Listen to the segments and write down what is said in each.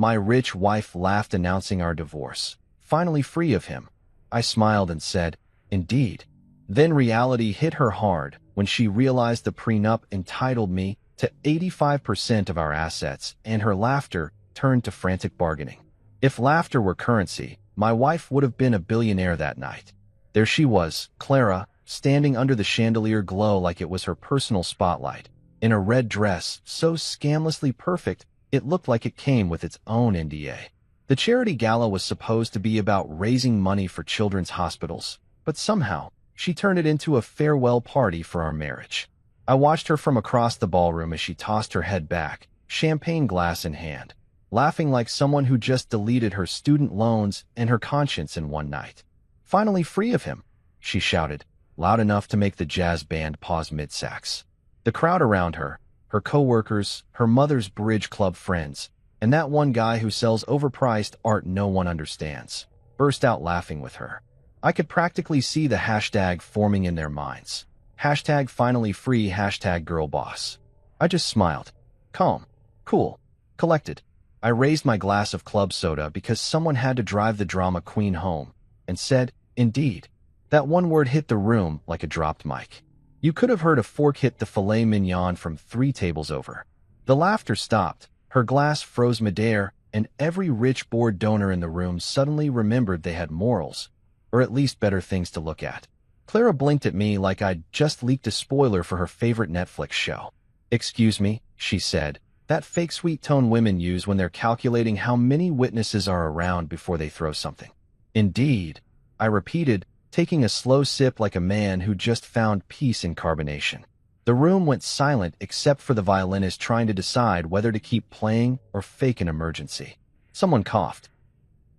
My rich wife laughed, announcing our divorce. Finally free of him. I smiled and said, "Indeed." Then reality hit her hard when she realized the prenup entitled me to 85% of our assets, and her laughter turned to frantic bargaining. If laughter were currency, my wife would have been a billionaire that night. There she was, Clara, standing under the chandelier glow like it was her personal spotlight, in a red dress so scandalously perfect it looked like it came with its own NDA. The charity gala was supposed to be about raising money for children's hospitals, but somehow she turned it into a farewell party for our marriage. I watched her from across the ballroom as she tossed her head back, champagne glass in hand, laughing like someone who just deleted her student loans and her conscience in one night. "Finally free of him," she shouted, loud enough to make the jazz band pause mid-sax. The crowd around her, her co-workers, her mother's bridge club friends, and that one guy who sells overpriced art no one understands, burst out laughing with her. I could practically see the hashtag forming in their minds. Hashtag finally free, hashtag girl boss. I just smiled. Calm, cool, collected. I raised my glass of club soda because someone had to drive the drama queen home, and said, "Indeed." That one word hit the room like a dropped mic. You could have heard a fork hit the filet mignon from 3 tables over. The laughter stopped, her glass froze midair, and every rich bored donor in the room suddenly remembered they had morals, or at least better things to look at. Clara blinked at me like I'd just leaked a spoiler for her favorite Netflix show. "Excuse me," she said, that fake sweet tone women use when they're calculating how many witnesses are around before they throw something. "Indeed," I repeated, taking a slow sip like a man who just found peace in carbonation. The room went silent except for the violinist trying to decide whether to keep playing or fake an emergency. Someone coughed.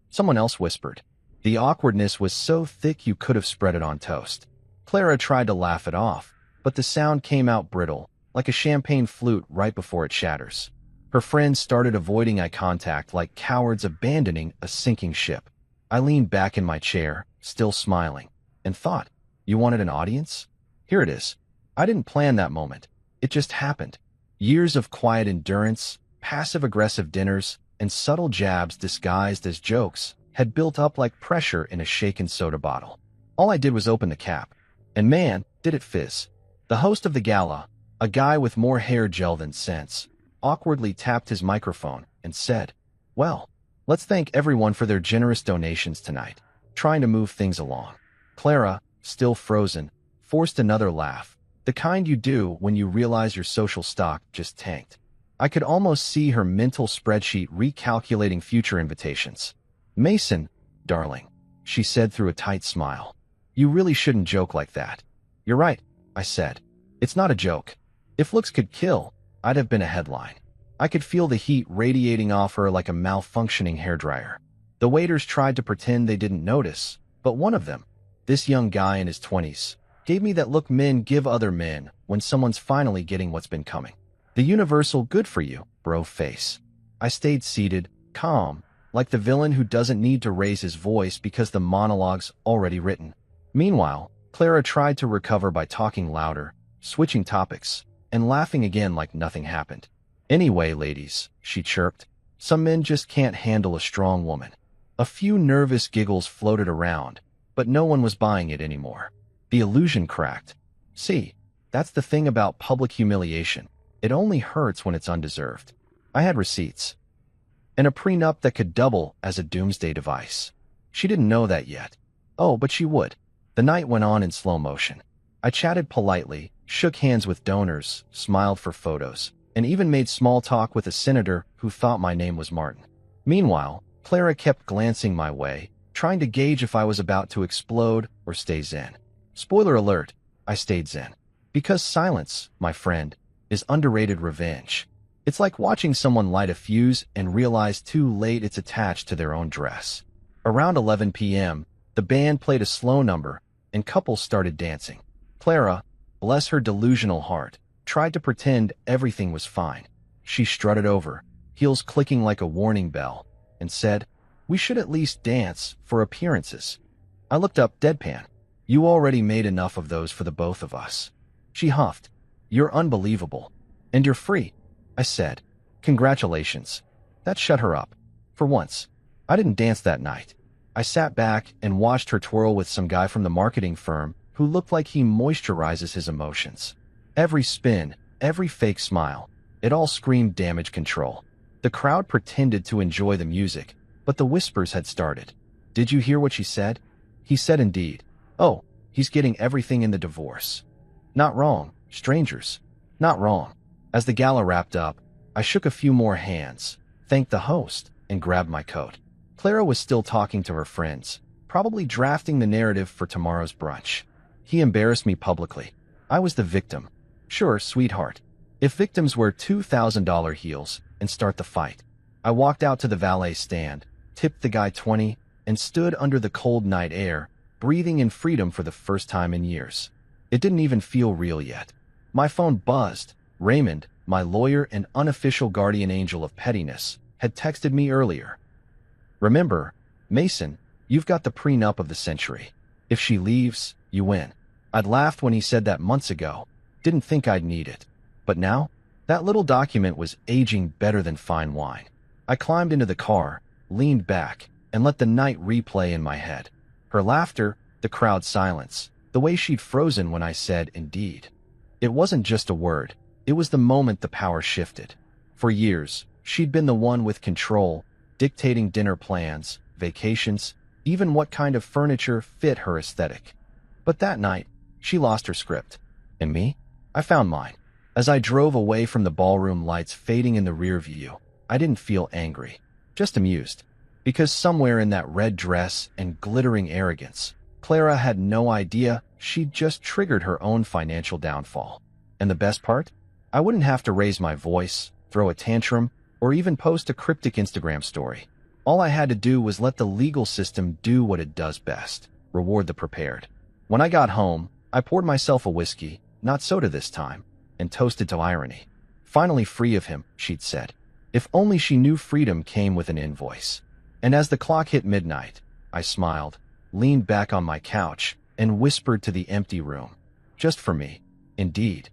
Someone else whispered. The awkwardness was so thick you could have spread it on toast. Clara tried to laugh it off, but the sound came out brittle, like a champagne flute right before it shatters. Her friends started avoiding eye contact like cowards abandoning a sinking ship. I leaned back in my chair, still smiling, and thought, "You wanted an audience? Here it is." I didn't plan that moment. It just happened. Years of quiet endurance, passive-aggressive dinners, and subtle jabs disguised as jokes had built up like pressure in a shaken soda bottle. All I did was open the cap, and man, did it fizz. The host of the gala, a guy with more hair gel than sense, awkwardly tapped his microphone and said, "Well, let's thank everyone for their generous donations tonight," trying to move things along. Clara, still frozen, forced another laugh, the kind you do when you realize your social stock just tanked. I could almost see her mental spreadsheet recalculating future invitations. "Mason, darling," she said through a tight smile. "You really shouldn't joke like that." "You're right," I said. "It's not a joke. If looks could kill, I'd have been a headline." I could feel the heat radiating off her like a malfunctioning hairdryer. The waiters tried to pretend they didn't notice, but one of them, this young guy in his 20s, gave me that look men give other men when someone's finally getting what's been coming. The universal "good for you, bro" face. I stayed seated, calm, like the villain who doesn't need to raise his voice because the monologue's already written. Meanwhile, Clara tried to recover by talking louder, switching topics, and laughing again like nothing happened. "Anyway, ladies," she chirped, "some men just can't handle a strong woman." A few nervous giggles floated around, but no one was buying it anymore. The illusion cracked. See, that's the thing about public humiliation. It only hurts when it's undeserved. I had receipts. And a prenup that could double as a doomsday device. She didn't know that yet. Oh, but she would. The night went on in slow motion. I chatted politely, shook hands with donors, smiled for photos, and even made small talk with a senator who thought my name was Martin. Meanwhile, Clara kept glancing my way, trying to gauge if I was about to explode or stay zen. Spoiler alert, I stayed zen. Because silence, my friend, is underrated revenge. It's like watching someone light a fuse and realize too late it's attached to their own dress. Around 11 p.m., the band played a slow number, and couples started dancing. Clara, bless her delusional heart, tried to pretend everything was fine. She strutted over, heels clicking like a warning bell, and said, "We should at least dance for appearances." I looked up deadpan. "You already made enough of those for the both of us." She huffed. "You're unbelievable. And you're free," I said. "Congratulations." That shut her up. For once, I didn't dance that night. I sat back and watched her twirl with some guy from the marketing firm who looked like he moisturizes his emotions. Every spin, every fake smile, it all screamed damage control. The crowd pretended to enjoy the music, but the whispers had started. Did you hear what she said? He said indeed. Oh, he's getting everything in the divorce. Not wrong, strangers. Not wrong. As the gala wrapped up, I shook a few more hands, thanked the host, and grabbed my coat. Clara was still talking to her friends, probably drafting the narrative for tomorrow's brunch. He embarrassed me publicly. I was the victim. Sure, sweetheart. If victims wear $2,000 heels and start the fight. I walked out to the valet stand, tipped the guy 20, and stood under the cold night air, breathing in freedom for the first time in years. It didn't even feel real yet. My phone buzzed. Raymond, my lawyer and unofficial guardian angel of pettiness, had texted me earlier. Remember, Mason, you've got the prenup of the century. If she leaves, you win. I'd laughed when he said that months ago. Didn't think I'd need it. But now, that little document was aging better than fine wine. I climbed into the car, leaned back, and let the night replay in my head. Her laughter, the crowd's silence, the way she'd frozen when I said indeed. It wasn't just a word. It was the moment the power shifted. For years, she'd been the one with control, dictating dinner plans, vacations, even what kind of furniture fit her aesthetic. But that night, she lost her script. And me? I found mine. As I drove away from the ballroom lights fading in the rear view, I didn't feel angry, just amused. Because somewhere in that red dress and glittering arrogance, Clara had no idea she'd just triggered her own financial downfall. And the best part? I wouldn't have to raise my voice, throw a tantrum, or even post a cryptic Instagram story. All I had to do was let the legal system do what it does best, reward the prepared. When I got home, I poured myself a whiskey, not soda this time, and toasted to irony. Finally free of him, she'd said. If only she knew freedom came with an invoice. And as the clock hit midnight, I smiled, leaned back on my couch, and whispered to the empty room. Just for me. Indeed.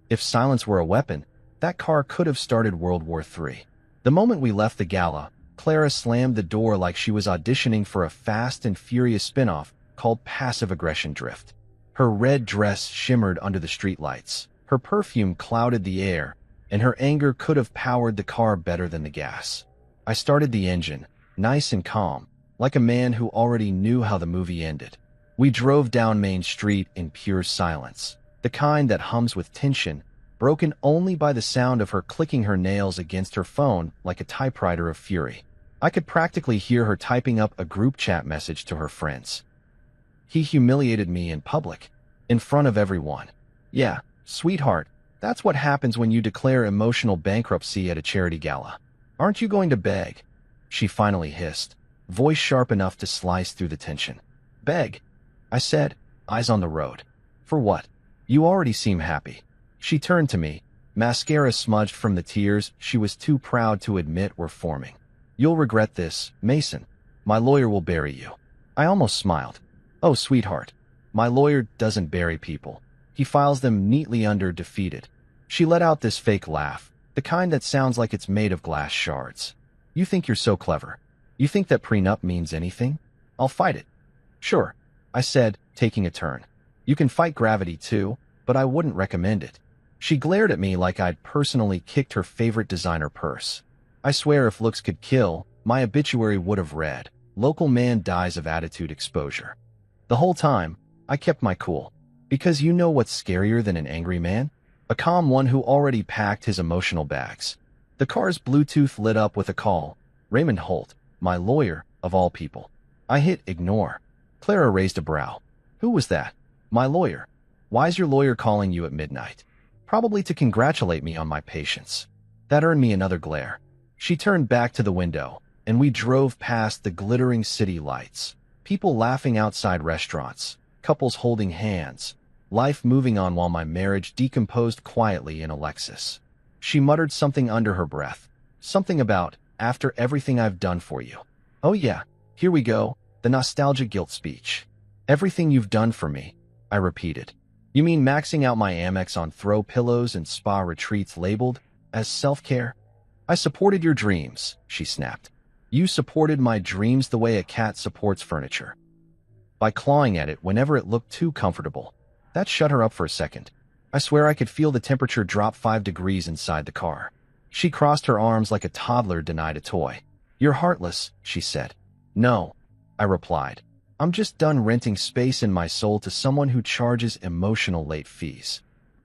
If silence were a weapon, that car could have started World War III. The moment we left the gala, Clara slammed the door like she was auditioning for a Fast and Furious spin-off called Passive Aggression Drift. Her red dress shimmered under the streetlights. Her perfume clouded the air, and her anger could have powered the car better than the gas. I started the engine, nice and calm, like a man who already knew how the movie ended. We drove down Main Street in pure silence, the kind that hums with tension, broken only by the sound of her clicking her nails against her phone like a typewriter of fury. I could practically hear her typing up a group chat message to her friends. He humiliated me in public, in front of everyone. Yeah, sweetheart, that's what happens when you declare emotional bankruptcy at a charity gala. Aren't you going to beg? She finally hissed, voice sharp enough to slice through the tension. Beg? I said, eyes on the road. For what? You already seem happy. She turned to me, mascara smudged from the tears she was too proud to admit were forming. You'll regret this, Mason. My lawyer will bury you. I almost smiled. Oh, sweetheart. My lawyer doesn't bury people. He files them neatly under defeated. She let out this fake laugh, the kind that sounds like it's made of glass shards. You think you're so clever. You think that prenup means anything? I'll fight it. Sure, I said, taking a turn. You can fight gravity too, but I wouldn't recommend it. She glared at me like I'd personally kicked her favorite designer purse. I swear if looks could kill, my obituary would have read, local man dies of attitude exposure. The whole time, I kept my cool. Because you know what's scarier than an angry man? A calm one who already packed his emotional bags. The car's Bluetooth lit up with a call. Raymond Holt, my lawyer, of all people. I hit ignore. Clara raised a brow. Who was that? My lawyer. Why's your lawyer calling you at midnight? Probably to congratulate me on my patience. That earned me another glare. She turned back to the window, and we drove past the glittering city lights. People laughing outside restaurants, couples holding hands, life moving on while my marriage decomposed quietly in a Lexus. She muttered something under her breath, something about, after everything I've done for you. Oh yeah, here we go, the nostalgic guilt speech. Everything you've done for me, I repeated. You mean maxing out my Amex on throw pillows and spa retreats labeled as self-care? I supported your dreams, she snapped. You supported my dreams the way a cat supports furniture, by clawing at it whenever it looked too comfortable. That shut her up for a second. I swear I could feel the temperature drop 5 degrees inside the car. She crossed her arms like a toddler denied a toy. You're heartless, she said. No, I replied. I'm just done renting space in my soul to someone who charges emotional late fees.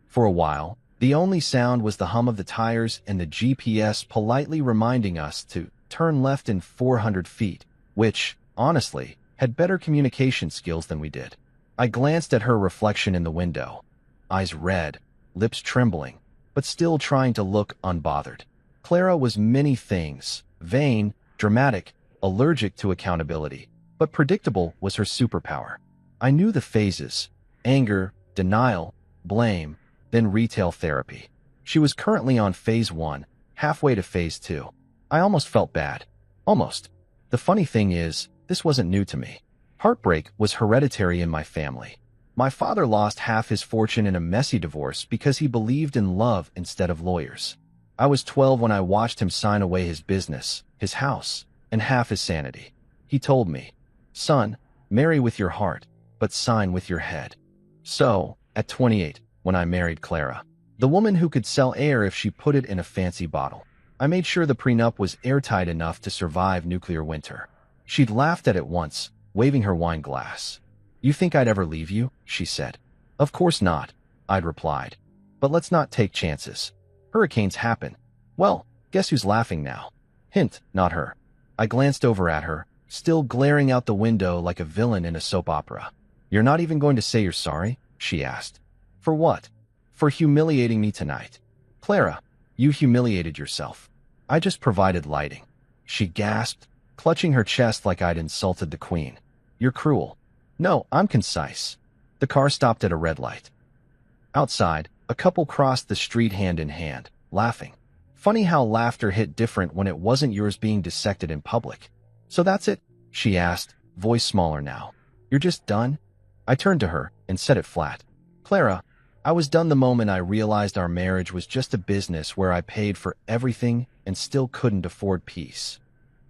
For a while, the only sound was the hum of the tires and the GPS politely reminding us to turn left in 400 feet, which, honestly, had better communication skills than we did. I glanced at her reflection in the window, eyes red, lips trembling, but still trying to look unbothered. Clara was many things: vain, dramatic, allergic to accountability, but predictable was her superpower. I knew the phases: anger, denial, blame, then retail therapy. She was currently on phase 1, halfway to phase 2. I almost felt bad. Almost. The funny thing is, this wasn't new to me. Heartbreak was hereditary in my family. My father lost half his fortune in a messy divorce because he believed in love instead of lawyers. I was 12 when I watched him sign away his business, his house, and half his sanity. He told me, "Son, marry with your heart, but sign with your head." So, at 28, when I married Clara, the woman who could sell air if she put it in a fancy bottle, I made sure the prenup was airtight enough to survive nuclear winter. She'd laughed at it once, waving her wine glass. "You think I'd ever leave you?" she said. "Of course not," I'd replied. "But let's not take chances. Hurricanes happen." Well, guess who's laughing now? Hint, not her. I glanced over at her, still glaring out the window like a villain in a soap opera. "You're not even going to say you're sorry?" she asked. "For what?" "For humiliating me tonight." "Clara, you humiliated yourself. I just provided lighting." She gasped, clutching her chest like I'd insulted the queen. "You're cruel." "No, I'm concise." The car stopped at a red light. Outside, a couple crossed the street hand in hand, laughing. Funny how laughter hit different when it wasn't yours being dissected in public. "So that's it?" she asked, voice smaller now. "You're just done?" I turned to her and said it flat. "Clara, I was done the moment I realized our marriage was just a business where I paid for everything and still couldn't afford peace."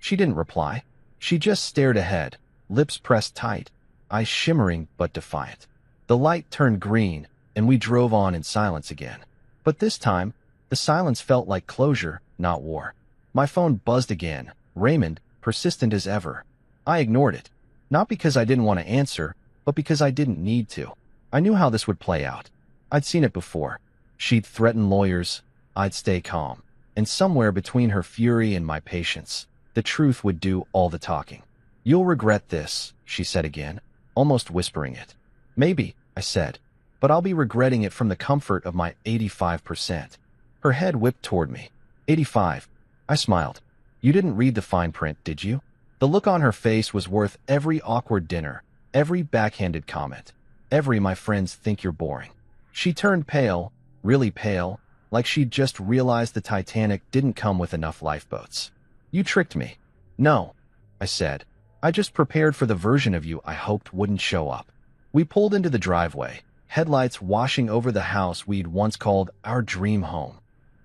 She didn't reply. She just stared ahead, lips pressed tight, eyes shimmering but defiant. The light turned green, and we drove on in silence again. But this time, the silence felt like closure, not war. My phone buzzed again, Raymond, persistent as ever. I ignored it. Not because I didn't want to answer, but because I didn't need to. I knew how this would play out. I'd seen it before. She'd threaten lawyers, I'd stay calm. And somewhere between her fury and my patience, the truth would do all the talking. "You'll regret this," she said again, almost whispering it. "Maybe," I said, "but I'll be regretting it from the comfort of my 85%. Her head whipped toward me. 85. I smiled. "You didn't read the fine print, did you?" The look on her face was worth every awkward dinner, every backhanded comment, every "my friends think you're boring." She turned pale, really pale, like she'd just realized the Titanic didn't come with enough lifeboats. "You tricked me." "No," I said. "I just prepared for the version of you I hoped wouldn't show up." We pulled into the driveway, headlights washing over the house we'd once called our dream home.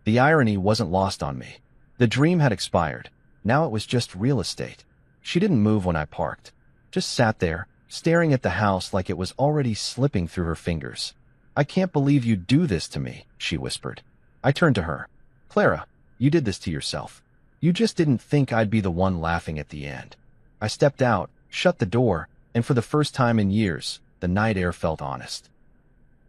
The irony wasn't lost on me. The dream had expired. Now it was just real estate. She didn't move when I parked. Just sat there, staring at the house like it was already slipping through her fingers. "I can't believe you'd do this to me," she whispered. I turned to her. "Clara, you did this to yourself. You just didn't think I'd be the one laughing at the end." I stepped out, shut the door, and for the first time in years, the night air felt honest.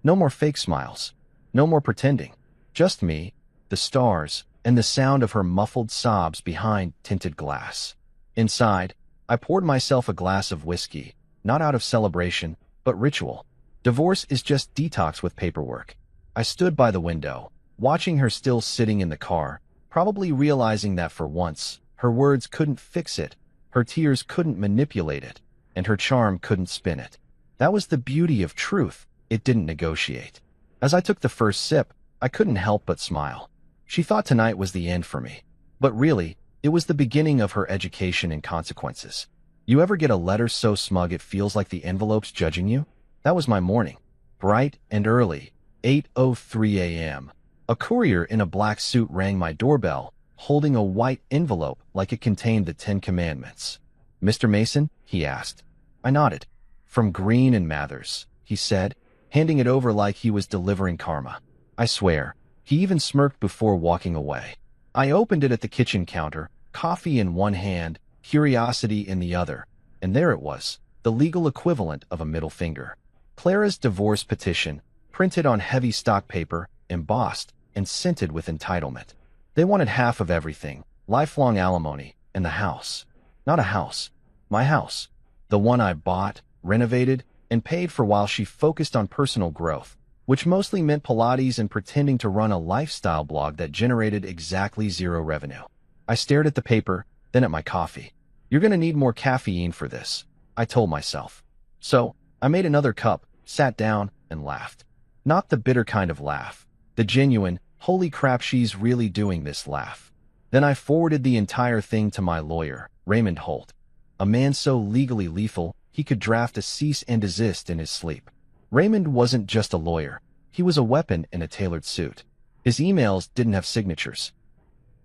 No more fake smiles. No more pretending. Just me, the stars, and the sound of her muffled sobs behind tinted glass. Inside, I poured myself a glass of whiskey, not out of celebration, but ritual. Divorce is just detox with paperwork. I stood by the window, watching her still sitting in the car, probably realizing that for once, her words couldn't fix it, her tears couldn't manipulate it, and her charm couldn't spin it. That was the beauty of truth. It didn't negotiate. As I took the first sip, I couldn't help but smile. She thought tonight was the end for me. But really, it was the beginning of her education and consequences. You ever get a letter so smug it feels like the envelope's judging you? That was my morning. Bright and early, 8:03 a.m. A courier in a black suit rang my doorbell, holding a white envelope like it contained the 10 Commandments. "Mr. Mason?" he asked. I nodded. "From Green and Mathers," he said, handing it over like he was delivering karma. I swear, he even smirked before walking away. I opened it at the kitchen counter, coffee in one hand, curiosity in the other, and there it was, the legal equivalent of a middle finger. Clara's divorce petition, printed on heavy stock paper, embossed, and scented with entitlement. They wanted half of everything, lifelong alimony, and the house. Not a house. My house. The one I bought, renovated, and paid for while she focused on personal growth, which mostly meant Pilates and pretending to run a lifestyle blog that generated exactly zero revenue. I stared at the paper, then at my coffee. "You're going to need more caffeine for this," I told myself. So, I made another cup, sat down, and laughed. Not the bitter kind of laugh. The genuine, holy crap, she's really doing this laugh. Then I forwarded the entire thing to my lawyer, Raymond Holt. A man so legally lethal, he could draft a cease and desist in his sleep. Raymond wasn't just a lawyer. He was a weapon in a tailored suit. His emails didn't have signatures.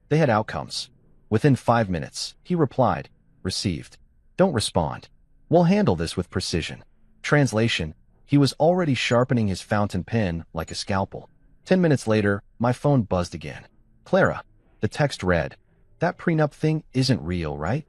They had outcomes. Within 5 minutes, he replied, "Received. Don't respond. We'll handle this with precision." Translation: he was already sharpening his fountain pen like a scalpel. 10 minutes later, my phone buzzed again. "Clara." The text read, "That prenup thing isn't real, right?"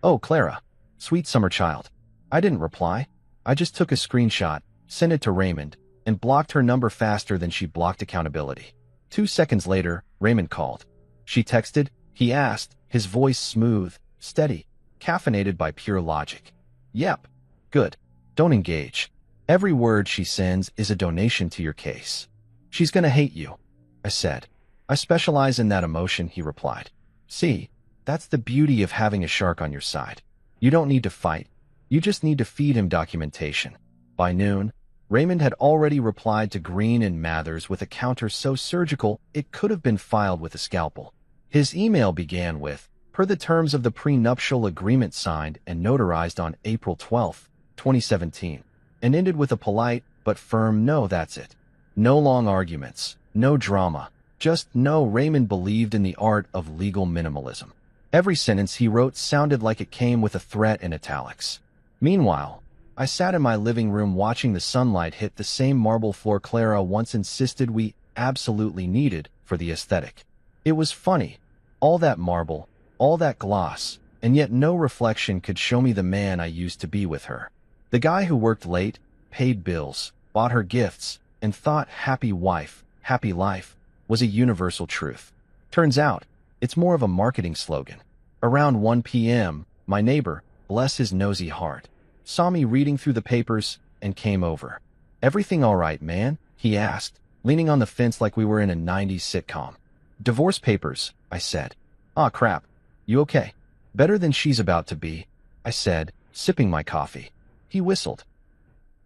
"Oh, Clara. Sweet summer child." I didn't reply. I just took a screenshot, sent it to Raymond, and blocked her number faster than she blocked accountability. 2 seconds later, Raymond called. "She texted?" he asked, his voice smooth, steady, caffeinated by pure logic. "Yep." "Good. Don't engage. Every word she sends is a donation to your case." "She's gonna hate you," I said. "I specialize in that emotion," he replied. "See, that's the beauty of having a shark on your side. You don't need to fight. You just need to feed him documentation." By noon, Raymond had already replied to Green and Mathers with a counter so surgical it could have been filed with a scalpel. His email began with, "Per the terms of the prenuptial agreement signed and notarized on April 12, 2017, and ended with a polite but firm "No, that's it." No long arguments, no drama, just no. Raymond believed in the art of legal minimalism. Every sentence he wrote sounded like it came with a threat in italics. Meanwhile, I sat in my living room watching the sunlight hit the same marble floor Clara once insisted we absolutely needed for the aesthetic. It was funny. All that marble, all that gloss, and yet no reflection could show me the man I used to be with her. The guy who worked late, paid bills, bought her gifts, and thought happy wife, happy life was a universal truth. Turns out, it's more of a marketing slogan. Around 1 p.m., my neighbor, bless his nosy heart, saw me reading through the papers and came over. "Everything all right, man?" he asked, leaning on the fence like we were in a 90s sitcom. "Divorce papers," I said. "Aw, crap. You okay?" "Better than she's about to be," I said, sipping my coffee. He whistled.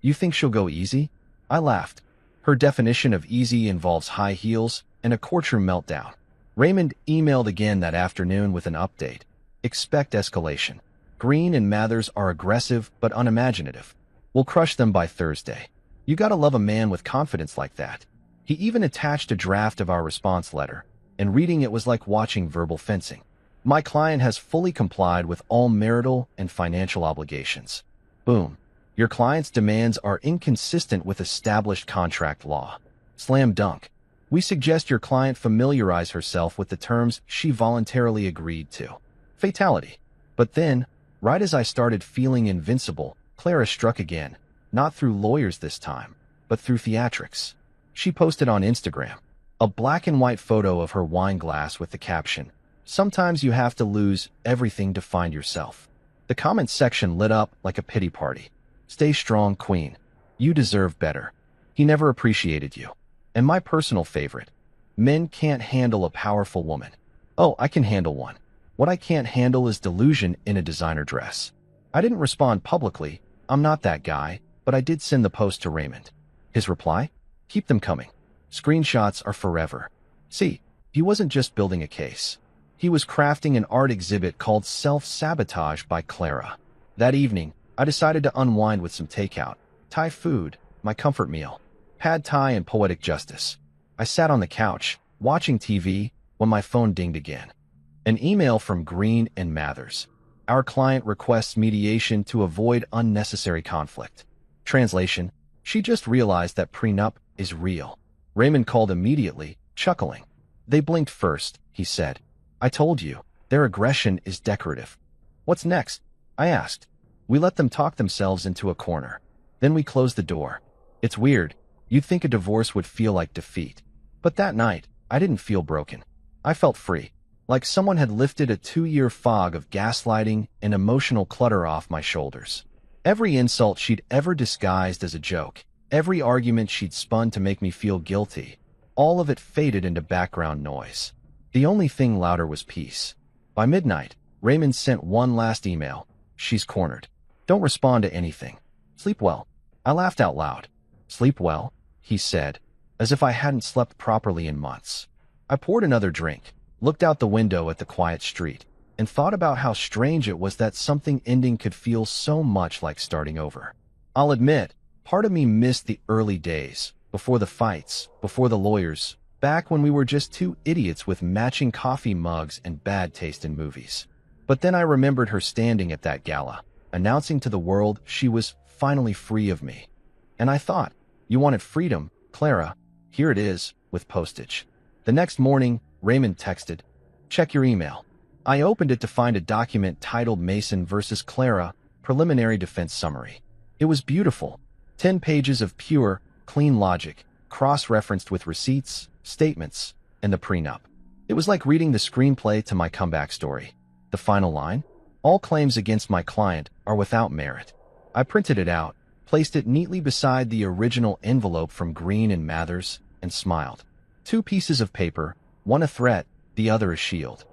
"You think she'll go easy?" I laughed. Her definition of easy involves high heels and a courtroom meltdown. Raymond emailed again that afternoon with an update. "Expect escalation. Green and Mathers are aggressive but unimaginative. We'll crush them by Thursday." You gotta love a man with confidence like that. He even attached a draft of our response letter, and reading it was like watching verbal fencing. "My client has fully complied with all marital and financial obligations." Boom. "Your client's demands are inconsistent with established contract law." Slam dunk. "We suggest your client familiarize herself with the terms she voluntarily agreed to." Fatality. But then, right as I started feeling invincible, Clara struck again, not through lawyers this time, but through theatrics. She posted on Instagram a black and white photo of her wine glass with the caption, "Sometimes you have to lose everything to find yourself." The comments section lit up like a pity party. "Stay strong, queen. You deserve better. He never appreciated you." And my personal favorite, "Men can't handle a powerful woman." Oh, I can handle one. What I can't handle is delusion in a designer dress. I didn't respond publicly. I'm not that guy, but I did send the post to Raymond. His reply? "Keep them coming. Screenshots are forever." See, he wasn't just building a case. He was crafting an art exhibit called Self-Sabotage by Clara. That evening, I decided to unwind with some takeout. Thai food, my comfort meal. Pad Thai and poetic justice. I sat on the couch, watching TV, when my phone dinged again. An email from Green and Mathers. Our client requests mediation to avoid unnecessary conflict. Translation: she just realized that prenup is real. Raymond called immediately, chuckling. They blinked first, he said. I told you, their aggression is decorative. What's next? I asked. We let them talk themselves into a corner. Then we closed the door. It's weird. You'd think a divorce would feel like defeat. But that night, I didn't feel broken. I felt free. Like someone had lifted a 2-year fog of gaslighting and emotional clutter off my shoulders. Every insult she'd ever disguised as a joke, every argument she'd spun to make me feel guilty, all of it faded into background noise. The only thing louder was peace. By midnight, Raymond sent one last email. She's cornered. Don't respond to anything. Sleep well. I laughed out loud. Sleep well, he said, as if I hadn't slept properly in months. I poured another drink, looked out the window at the quiet street, and thought about how strange it was that something ending could feel so much like starting over. I'll admit, part of me missed the early days, before the fights, before the lawyers, back when we were just two idiots with matching coffee mugs and bad taste in movies. But then I remembered her standing at that gala, announcing to the world she was finally free of me. And I thought, you wanted freedom, Clara. Here it is, with postage. The next morning, Raymond texted, check your email. I opened it to find a document titled Mason versus Clara, Preliminary Defense Summary. It was beautiful. 10 pages of pure, clean logic, cross-referenced with receipts, statements, and the prenup. It was like reading the screenplay to my comeback story. The final line? All claims against my client are without merit. I printed it out, placed it neatly beside the original envelope from Green and Mathers, and smiled. 2 pieces of paper, one a threat, the other a shield.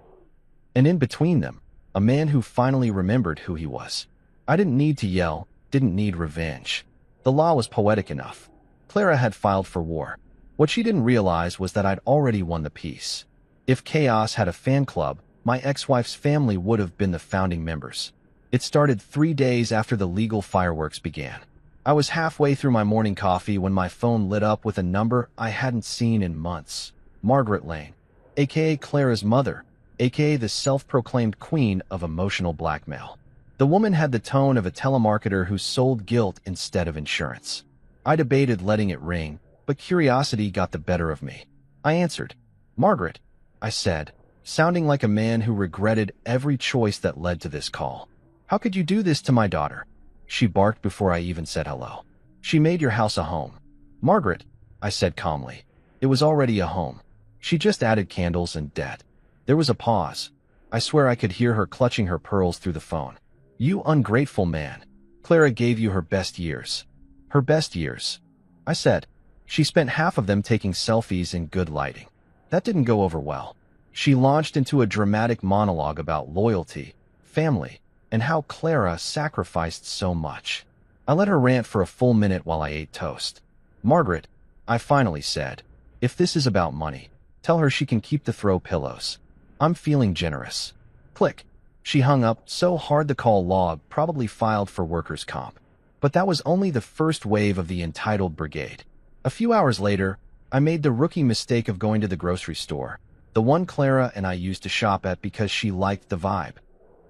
And in between them, a man who finally remembered who he was. I didn't need to yell, didn't need revenge. The law was poetic enough. Clara had filed for war. What she didn't realize was that I'd already won the peace. If Chaos had a fan club, my ex-wife's family would have been the founding members. It started 3 days after the legal fireworks began. I was halfway through my morning coffee when my phone lit up with a number I hadn't seen in months. Margaret Lane, aka Clara's mother, aka the self-proclaimed queen of emotional blackmail. The woman had the tone of a telemarketer who sold guilt instead of insurance. I debated letting it ring, but curiosity got the better of me. I answered. Margaret, I said, sounding like a man who regretted every choice that led to this call. How could you do this to my daughter? She barked before I even said hello. She made your house a home. Margaret, I said calmly. It was already a home. She just added candles and debt. There was a pause. I swear I could hear her clutching her pearls through the phone. You ungrateful man. Clara gave you her best years. Her best years. I said. She spent half of them taking selfies in good lighting. That didn't go over well. She launched into a dramatic monologue about loyalty, family, and how Clara sacrificed so much. I let her rant for a full minute while I ate toast. Margaret, I finally said, if this is about money, tell her she can keep the throw pillows. I'm feeling generous. Click. She hung up so hard the call log probably filed for workers' comp. But that was only the first wave of the entitled brigade. A few hours later, I made the rookie mistake of going to the grocery store, the one Clara and I used to shop at because she liked the vibe.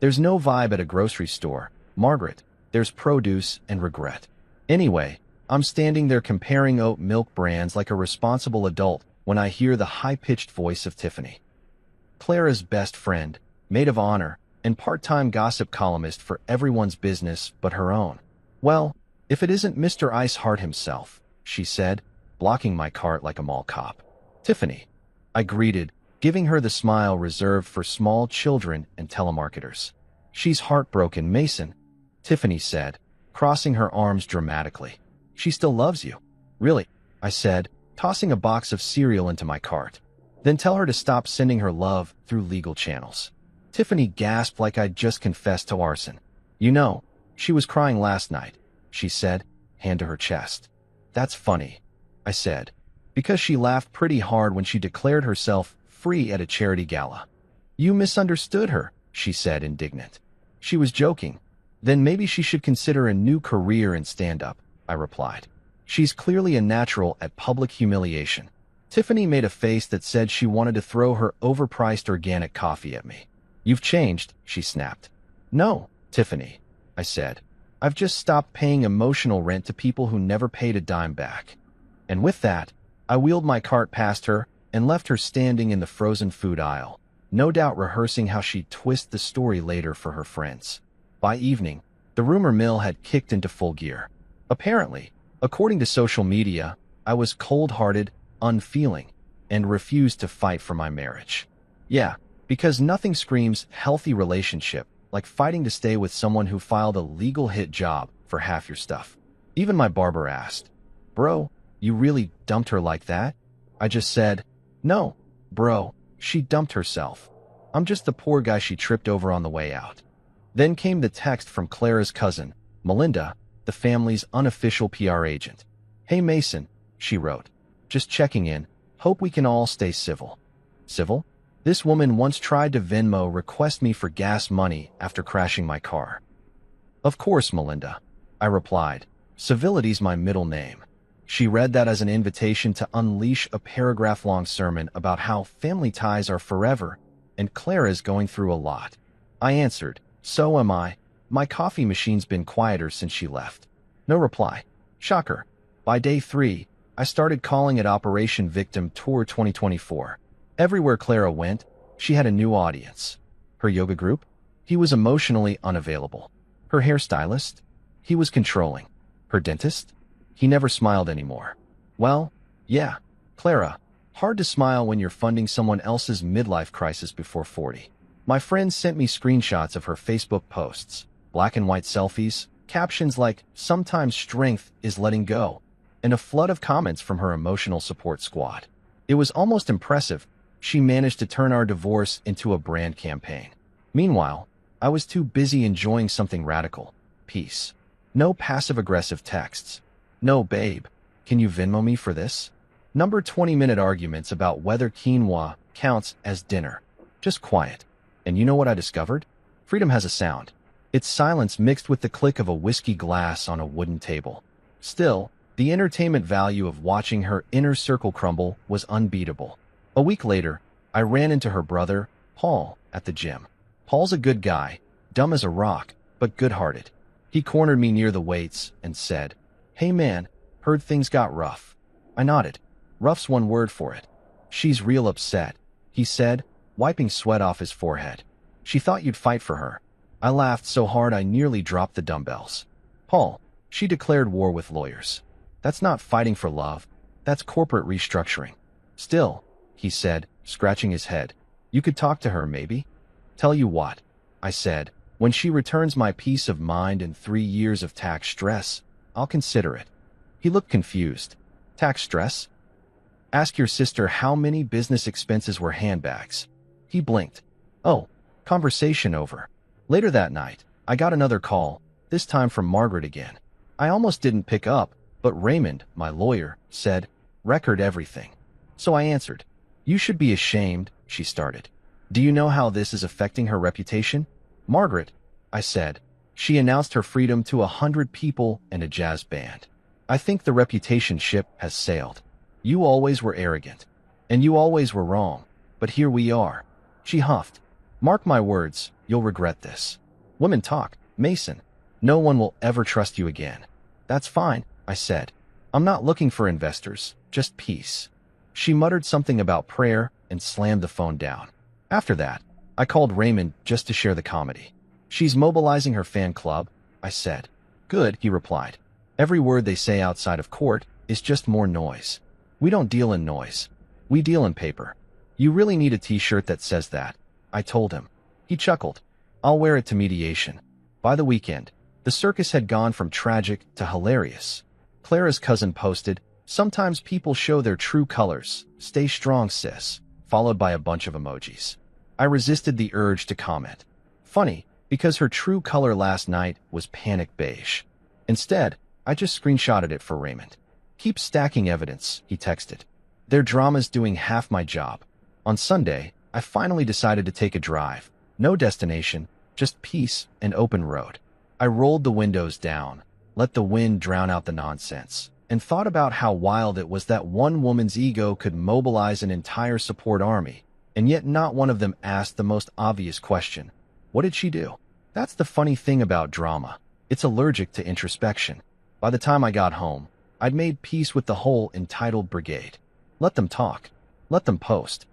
There's no vibe at a grocery store, Margaret. There's produce and regret. Anyway, I'm standing there comparing oat milk brands like a responsible adult when I hear the high-pitched voice of Tiffany. Clara's best friend, maid of honor, and part-time gossip columnist for everyone's business but her own. Well, if it isn't Mr. Iceheart himself, she said, blocking my cart like a mall cop. Tiffany, I greeted, giving her the smile reserved for small children and telemarketers. She's heartbroken, Mason, Tiffany said, crossing her arms dramatically. She still loves you. Really, I said, tossing a box of cereal into my cart. Then tell her to stop sending her love through legal channels. Tiffany gasped like I'd just confessed to arson. You know, she was crying last night, she said, hand to her chest. That's funny, I said, because she laughed pretty hard when she declared herself free at a charity gala. You misunderstood her, she said, indignant. She was joking. Then maybe she should consider a new career in stand-up, I replied. She's clearly a natural at public humiliation. Tiffany made a face that said she wanted to throw her overpriced organic coffee at me. You've changed, she snapped. No, Tiffany, I said. I've just stopped paying emotional rent to people who never paid a dime back. And with that, I wheeled my cart past her and left her standing in the frozen food aisle, no doubt rehearsing how she'd twist the story later for her friends. By evening, the rumor mill had kicked into full gear. Apparently, according to social media, I was cold-hearted, unfeeling, and refused to fight for my marriage. Yeah, because nothing screams healthy relationship like fighting to stay with someone who filed a legal hit job for half your stuff. Even my barber asked, "Bro, you really dumped her like that?" I just said, "No, bro, she dumped herself. I'm just the poor guy she tripped over on the way out." Then came the text from Clara's cousin, Melinda, the family's unofficial PR agent. "Hey Mason," she wrote, "just checking in. Hope we can all stay civil." Civil? This woman once tried to Venmo request me for gas money after crashing my car. "Of course, Melinda," I replied. "Civility's my middle name." She read that as an invitation to unleash a paragraph-long sermon about how family ties are forever and Clara's going through a lot. I answered, "So am I. My coffee machine's been quieter since she left." No reply. Shocker. By day 3, I started calling it Operation Victim Tour 2024. Everywhere Clara went, she had a new audience. Her yoga group? He was emotionally unavailable. Her hairstylist? He was controlling. Her dentist? He never smiled anymore. Well, yeah, Clara. Hard to smile when you're funding someone else's midlife crisis before 40. My friends sent me screenshots of her Facebook posts, black and white selfies, captions like, "Sometimes strength is letting go," and a flood of comments from her emotional support squad. It was almost impressive. She managed to turn our divorce into a brand campaign. Meanwhile, I was too busy enjoying something radical. Peace. No passive-aggressive texts. No, babe, can you Venmo me for this? Number 20-minute arguments about whether quinoa counts as dinner. Just quiet. And you know what I discovered? Freedom has a sound. It's silence mixed with the click of a whiskey glass on a wooden table. Still, the entertainment value of watching her inner circle crumble was unbeatable. A week later, I ran into her brother, Paul, at the gym. Paul's a good guy, dumb as a rock, but good-hearted. He cornered me near the weights and said, "Hey man, heard things got rough." I nodded. Rough's one word for it. "She's real upset," he said, wiping sweat off his forehead. "She thought you'd fight for her." I laughed so hard I nearly dropped the dumbbells. "Paul, she declared war with lawyers. That's not fighting for love. That's corporate restructuring." "Still," he said, scratching his head, "you could talk to her, maybe?" "Tell you what," I said, "when she returns my peace of mind and 3 years of tax stress, I'll consider it." He looked confused. "Tax stress? Ask your sister how many business expenses were handbags." He blinked. "Oh, conversation over." Later that night, I got another call, this time from Margaret again. I almost didn't pick up, but Raymond, my lawyer, said, "Record everything." So I answered. "You should be ashamed," she started. "Do you know how this is affecting her reputation?" "Margaret," I said. "She announced her freedom to 100 people and a jazz band. I think the reputation ship has sailed. You always were arrogant. And you always were wrong. But here we are." She huffed. "Mark my words, you'll regret this. Women talk, Mason. No one will ever trust you again." "That's fine," I said. "I'm not looking for investors, just peace." She muttered something about prayer and slammed the phone down. After that, I called Raymond just to share the comedy. "She's mobilizing her fan club," I said. "Good," he replied. "Every word they say outside of court is just more noise. We don't deal in noise. We deal in paper." "You really need a t-shirt that says that," I told him. He chuckled. "I'll wear it to mediation." By the weekend, the circus had gone from tragic to hilarious. Clara's cousin posted, "Sometimes people show their true colors. Stay strong, sis," followed by a bunch of emojis. I resisted the urge to comment. Funny, because her true color last night was panic beige. Instead, I just screenshotted it for Raymond. "Keep stacking evidence," he texted. "Their drama's doing half my job." On Sunday, I finally decided to take a drive. No destination, just peace and open road. I rolled the windows down, let the wind drown out the nonsense, and thought about how wild it was that one woman's ego could mobilize an entire support army, and yet not one of them asked the most obvious question. What did she do? That's the funny thing about drama. It's allergic to introspection. By the time I got home, I'd made peace with the whole entitled brigade. Let them talk. Let them post.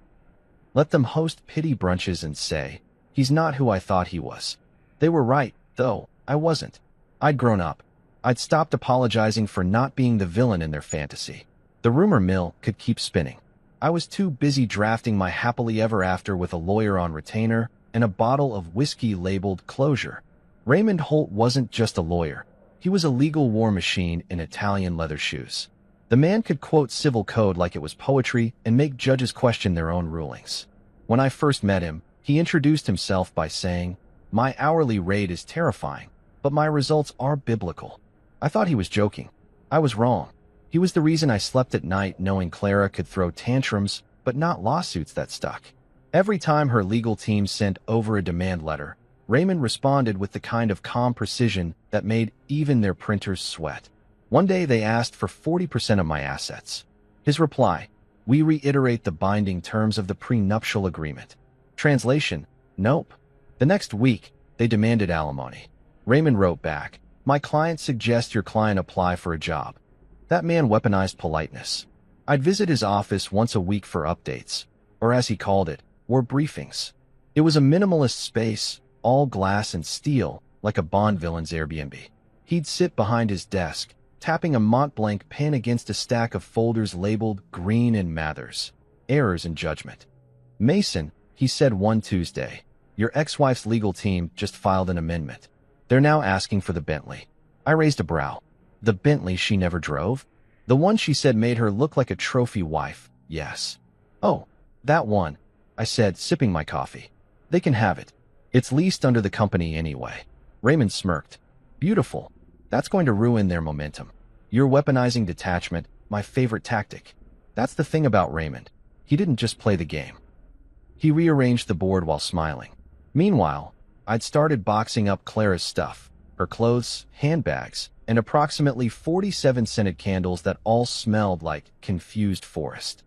Let them host pity brunches and say, he's not who I thought he was. They were right, though. I wasn't. I'd grown up. I'd stopped apologizing for not being the villain in their fantasy. The rumor mill could keep spinning. I was too busy drafting my happily ever after with a lawyer on retainer and a bottle of whiskey labeled Closure. Raymond Holt wasn't just a lawyer. He was a legal war machine in Italian leather shoes. The man could quote civil code like it was poetry and make judges question their own rulings. When I first met him, he introduced himself by saying, "My hourly rate is terrifying, but my results are biblical." I thought he was joking. I was wrong. He was the reason I slept at night knowing Clara could throw tantrums, but not lawsuits that stuck. Every time her legal team sent over a demand letter, Raymond responded with the kind of calm precision that made even their printers sweat. One day they asked for 40% of my assets. His reply, "We reiterate the binding terms of the prenuptial agreement." Translation, nope. The next week, they demanded alimony. Raymond wrote back, "My client suggests your client apply for a job." That man weaponized politeness. I'd visit his office once a week for updates, or as he called it, war briefings. It was a minimalist space, all glass and steel, like a Bond villain's Airbnb. He'd sit behind his desk, tapping a Montblanc pen against a stack of folders labeled Green and Mathers, Errors in Judgment. "Mason," he said one Tuesday, "your ex-wife's legal team just filed an amendment. They're now asking for the Bentley." I raised a brow. The Bentley she never drove? The one she said made her look like a trophy wife, yes. "Oh, that one," I said, sipping my coffee. "They can have it. It's leased under the company anyway." Raymond smirked. "Beautiful. That's going to ruin their momentum. You're weaponizing detachment, my favorite tactic." That's the thing about Raymond. He didn't just play the game. He rearranged the board while smiling. Meanwhile, I'd started boxing up Clara's stuff, her clothes, handbags, and approximately 47 scented candles that all smelled like confused forest.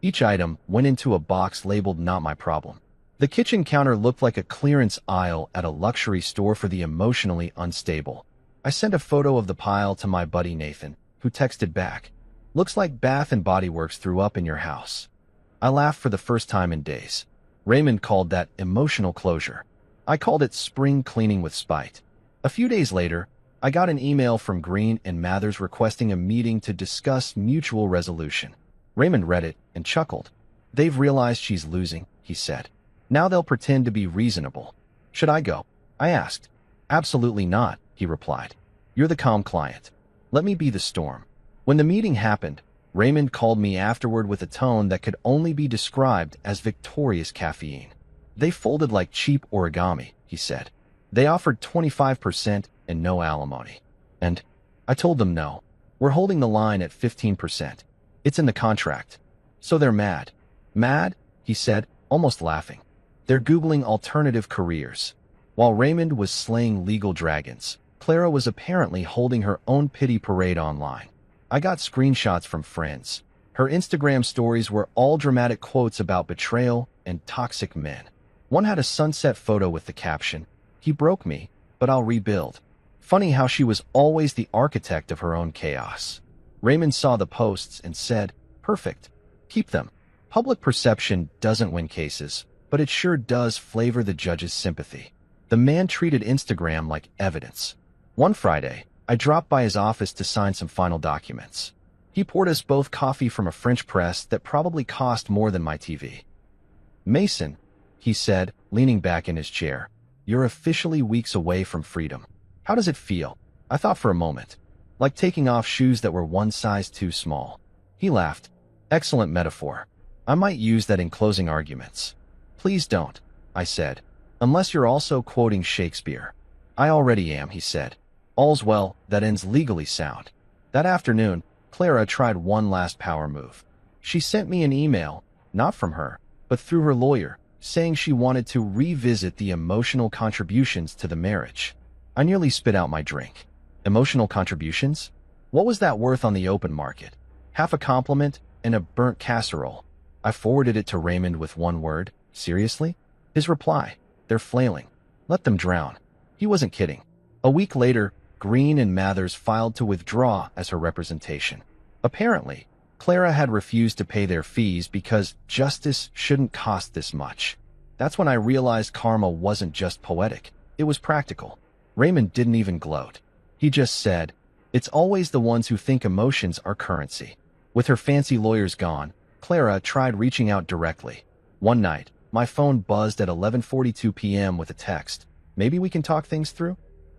Each item went into a box labeled "Not My Problem." The kitchen counter looked like a clearance aisle at a luxury store for the emotionally unstable. I sent a photo of the pile to my buddy Nathan, who texted back, "Looks like Bath and Body Works threw up in your house." I laughed for the first time in days. Raymond called that emotional closure. I called it spring cleaning with spite. A few days later, I got an email from Green and Mathers requesting a meeting to discuss mutual resolution. Raymond read it and chuckled. "They've realized she's losing," he said. "Now they'll pretend to be reasonable." "Should I go?" I asked. "Absolutely not," he replied. "You're the calm client. Let me be the storm." When the meeting happened, Raymond called me afterward with a tone that could only be described as victorious caffeine. "They folded like cheap origami," he said. "They offered 25% and no alimony. And I told them no. We're holding the line at 15%. It's in the contract." "So they're mad." "Mad?" he said, almost laughing. "They're Googling alternative careers." While Raymond was slaying legal dragons, Clara was apparently holding her own pity parade online. I got screenshots from friends. Her Instagram stories were all dramatic quotes about betrayal and toxic men. One had a sunset photo with the caption, "He broke me, but I'll rebuild." Funny how she was always the architect of her own chaos. Raymond saw the posts and said, "Perfect. Keep them." Public perception doesn't win cases, but it sure does flavor the judge's sympathy. The man treated Instagram like evidence. One Friday, I dropped by his office to sign some final documents. He poured us both coffee from a French press that probably cost more than my TV. "Mason," he said, leaning back in his chair, "you're officially weeks away from freedom. How does it feel?" I thought for a moment. Like taking off shoes that were one size too small. He laughed. "Excellent metaphor. I might use that in closing arguments." "Please don't," I said, "unless you're also quoting Shakespeare." "I already am," he said. "All's well that ends legally sound." That afternoon, Clara tried one last power move. She sent me an email, not from her, but through her lawyer, saying she wanted to revisit the emotional contributions to the marriage. I nearly spit out my drink. Emotional contributions? What was that worth on the open market? Half a compliment and a burnt casserole. I forwarded it to Raymond with one word, Seriously? His reply, they're flailing. Let them drown. He wasn't kidding. A week later, Green and Mathers filed to withdraw as her representation. Apparently, Clara had refused to pay their fees because justice shouldn't cost this much. That's when I realized karma wasn't just poetic. It was practical. Raymond didn't even gloat. He just said, "It's always the ones who think emotions are currency." With her fancy lawyers gone, Clara tried reaching out directly. One night, my phone buzzed at 11:42 p.m. with a text. "Maybe we can talk things through?"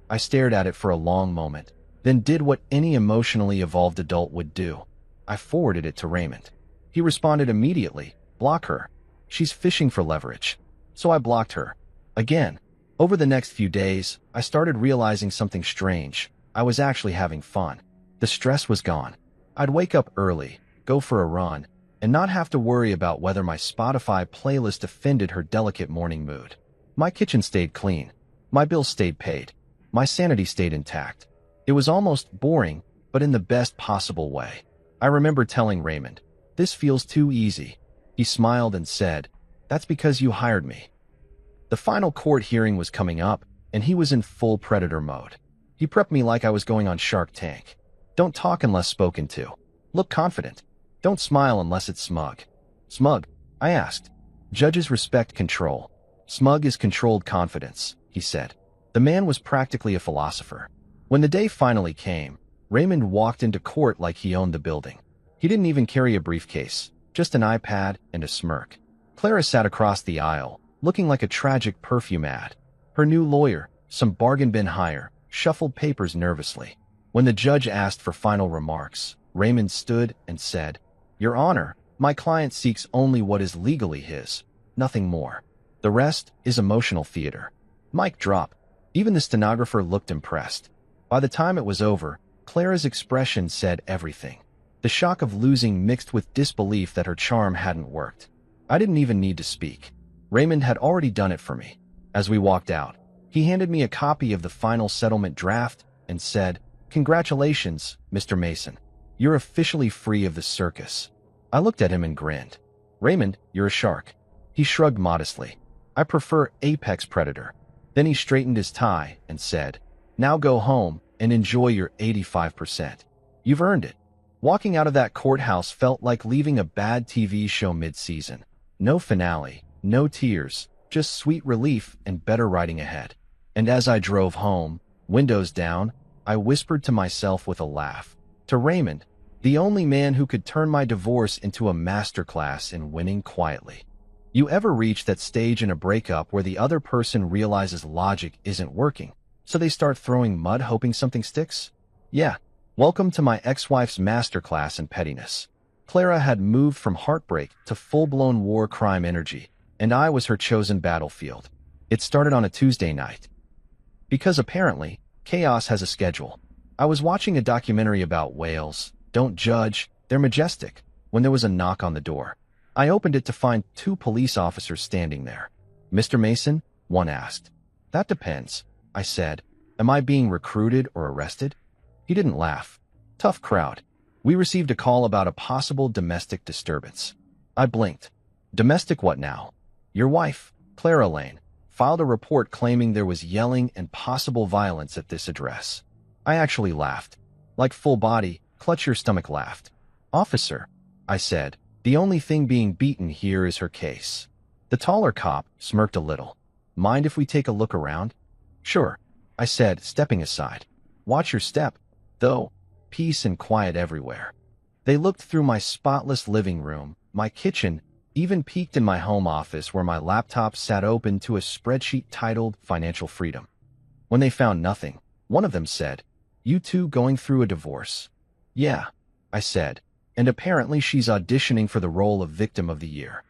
I stared at it for a long moment, then did what any emotionally evolved adult would do. I forwarded it to Raymond. He responded immediately, "Block her. She's fishing for leverage." So I blocked her. Again. Over the next few days, I started realizing something strange. I was actually having fun. The stress was gone. I'd wake up early, go for a run, and not have to worry about whether my Spotify playlist offended her delicate morning mood. My kitchen stayed clean. My bills stayed paid. My sanity stayed intact. It was almost boring, but in the best possible way. I remember telling Raymond, "This feels too easy." He smiled and said, "That's because you hired me." The final court hearing was coming up, and he was in full predator mode. He prepped me like I was going on Shark Tank. Don't talk unless spoken to. Look confident. Don't smile unless it's smug. Smug? I asked. Judges respect control. Smug is controlled confidence, he said. The man was practically a philosopher. When the day finally came, Raymond walked into court like he owned the building. He didn't even carry a briefcase, just an iPad and a smirk. Clara sat across the aisle, looking like a tragic perfume ad. Her new lawyer, some bargain bin hire, shuffled papers nervously. When the judge asked for final remarks, Raymond stood and said, "Your Honor, my client seeks only what is legally his, nothing more. The rest is emotional theater." Mic drop. Even the stenographer looked impressed. By the time it was over, Clara's expression said everything. The shock of losing mixed with disbelief that her charm hadn't worked. I didn't even need to speak. Raymond had already done it for me. As we walked out, he handed me a copy of the final settlement draft and said, "Congratulations, Mr. Mason. You're officially free of the circus." I looked at him and grinned. "Raymond, you're a shark." He shrugged modestly. "I prefer apex predator." Then he straightened his tie and said, "Now go home and enjoy your 85%. You've earned it." Walking out of that courthouse felt like leaving a bad TV show mid-season. No finale, no tears, just sweet relief and better writing ahead. And as I drove home, windows down, I whispered to myself with a laugh, to Raymond, the only man who could turn my divorce into a masterclass in winning quietly. You ever reach that stage in a breakup where the other person realizes logic isn't working, so they start throwing mud hoping something sticks? Yeah, welcome to my ex-wife's masterclass in pettiness. Clara had moved from heartbreak to full-blown war crime energy, and I was her chosen battlefield. It started on a Tuesday night. Because apparently, chaos has a schedule. I was watching a documentary about whales. Don't judge, they're majestic, when there was a knock on the door. I opened it to find 2 police officers standing there. "Mr. Mason?" one asked. "That depends," I said. "Am I being recruited or arrested?" He didn't laugh. Tough crowd. We received a call about a possible domestic disturbance. I blinked. Domestic what now? Your wife, Clara Lane, filed a report claiming there was yelling and possible violence at this address. I actually laughed. Like full body, clutch your stomach laughed. "Officer," I said, "the only thing being beaten here is her case." The taller cop smirked a little. "Mind if we take a look around?" "Sure," I said, stepping aside. "Watch your step, though. Peace and quiet everywhere." They looked through my spotless living room, my kitchen, even peeked in my home office where my laptop sat open to a spreadsheet titled Financial Freedom. When they found nothing, one of them said, "You two going through a divorce?" "Yeah," I said, "and apparently she's auditioning for the role of Victim of the Year."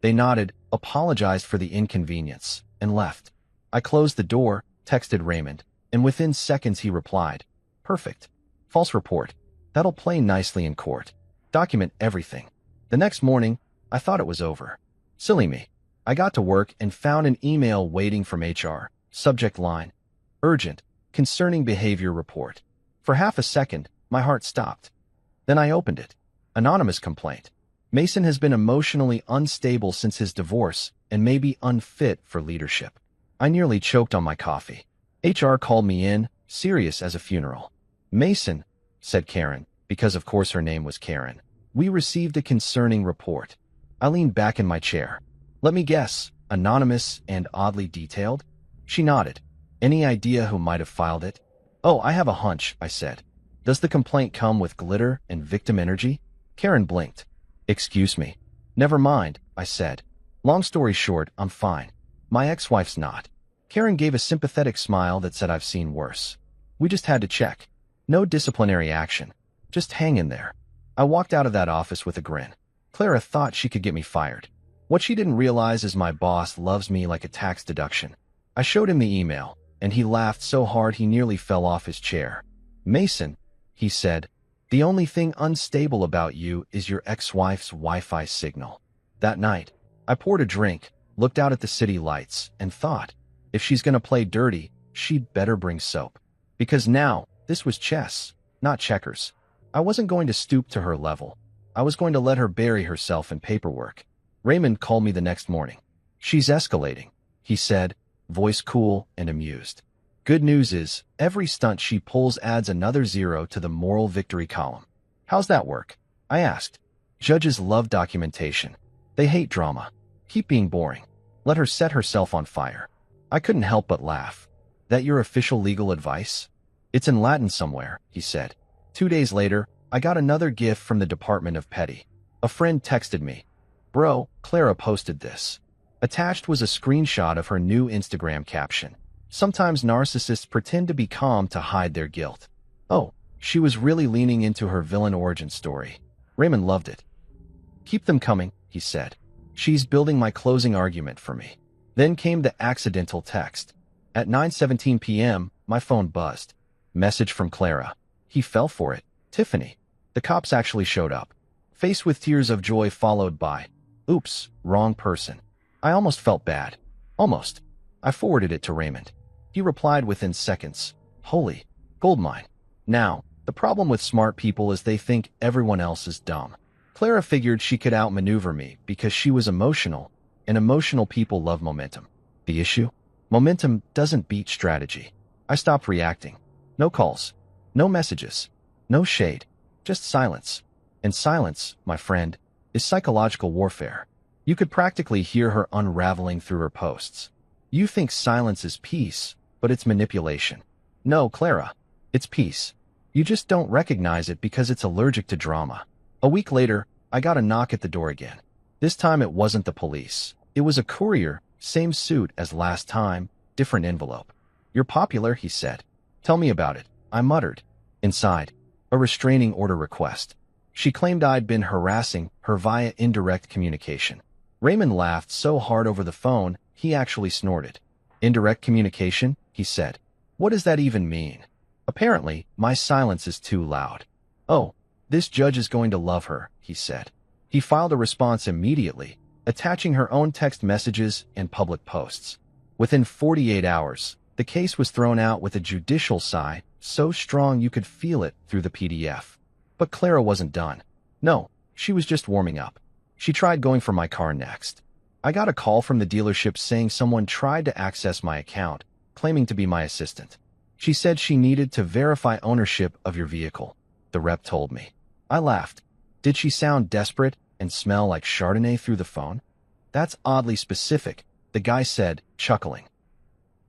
They nodded, apologized for the inconvenience, and left. I closed the door, texted Raymond, and within seconds he replied, "Perfect. False report. That'll play nicely in court. Document everything." The next morning, I thought it was over. Silly me. I got to work and found an email waiting from HR. Subject line, "Urgent, concerning behavior report." For half a second, my heart stopped. Then I opened it. Anonymous complaint. Mason has been emotionally unstable since his divorce and may be unfit for leadership. I nearly choked on my coffee. HR called me in, serious as a funeral. Mason, said Karen, because of course her name was Karen. We received a concerning report. I leaned back in my chair. Let me guess, anonymous and oddly detailed? She nodded. Any idea who might have filed it? Oh, I have a hunch, I said. Does the complaint come with glitter and victim energy? Karen blinked. Excuse me. Never mind, I said. Long story short, I'm fine. My ex-wife's not. Karen gave a sympathetic smile that said I've seen worse. We just had to check. No disciplinary action. Just hang in there. I walked out of that office with a grin. Clara thought she could get me fired. What she didn't realize is my boss loves me like a tax deduction. I showed him the email, and he laughed so hard he nearly fell off his chair. Mason, he said, the only thing unstable about you is your ex-wife's Wi-Fi signal. That night, I poured a drink, looked out at the city lights, and thought, if she's gonna play dirty, she'd better bring soap. Because now, this was chess, not checkers. I wasn't going to stoop to her level. I was going to let her bury herself in paperwork. Raymond called me the next morning. She's escalating, he said, voice cool and amused. Good news is, every stunt she pulls adds another 0 to the moral victory column. How's that work? I asked. Judges love documentation. They hate drama. Keep being boring. Let her set herself on fire. I couldn't help but laugh. That your official legal advice? It's in Latin somewhere, he said. 2 days later, I got another gift from the Department of Petty. A friend texted me. Bro, Clara posted this. Attached was a screenshot of her new Instagram caption. Sometimes narcissists pretend to be calm to hide their guilt. Oh, she was really leaning into her villain origin story. Raymond loved it. Keep them coming, he said. She's building my closing argument for me. Then came the accidental text. At 9:17 p.m., my phone buzzed. Message from Clara. He fell for it. Tiffany. The cops actually showed up. Faced with tears of joy followed by, oops, wrong person. I almost felt bad. Almost. I forwarded it to Raymond. He replied within seconds. Holy goldmine. Now, the problem with smart people is they think everyone else is dumb. Clara figured she could outmaneuver me because she was emotional, and emotional people love momentum. The issue? Momentum doesn't beat strategy. I stopped reacting. No calls. No messages. No shade. Just silence. And silence, my friend, is psychological warfare. You could practically hear her unraveling through her posts. You think silence is peace, but it's manipulation. No, Clara, it's peace. You just don't recognize it because it's allergic to drama. A week later, I got a knock at the door again. This time it wasn't the police. It was a courier, same suit as last time, different envelope. You're popular, he said. Tell me about it, I muttered. Inside, a restraining order request. She claimed I'd been harassing her via indirect communication. Raymond laughed so hard over the phone, he actually snorted. Indirect communication, he said. What does that even mean? Apparently, my silence is too loud. Oh, this judge is going to love her, he said. He filed a response immediately, attaching her own text messages and public posts. Within 48 hours, the case was thrown out with a judicial sigh, so strong you could feel it through the PDF. But Clara wasn't done. No, she was just warming up. She tried going for my car next. I got a call from the dealership saying someone tried to access my account, claiming to be my assistant. She said she needed to verify ownership of your vehicle, the rep told me. I laughed. Did she sound desperate and smell like Chardonnay through the phone? That's oddly specific, the guy said, chuckling.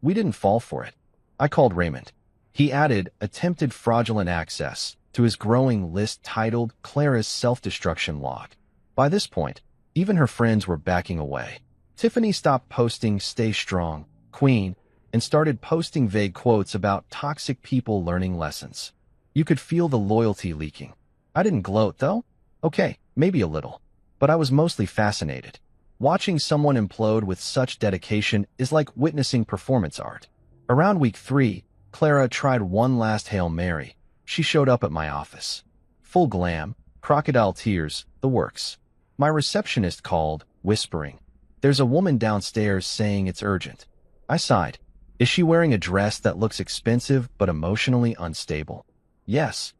We didn't fall for it. I called Raymond. He added attempted fraudulent access to his growing list titled Clara's Self-Destruction Log. By this point, even her friends were backing away. Tiffany stopped posting Stay Strong, Queen, and started posting vague quotes about toxic people learning lessons. You could feel the loyalty leaking. I didn't gloat, though. Okay, maybe a little. But I was mostly fascinated. Watching someone implode with such dedication is like witnessing performance art. Around week 3, Clara tried one last Hail Mary. She showed up at my office. Full glam, crocodile tears, the works. My receptionist called, whispering, "There's a woman downstairs saying it's urgent." I sighed. Is she wearing a dress that looks expensive but emotionally unstable? Yes.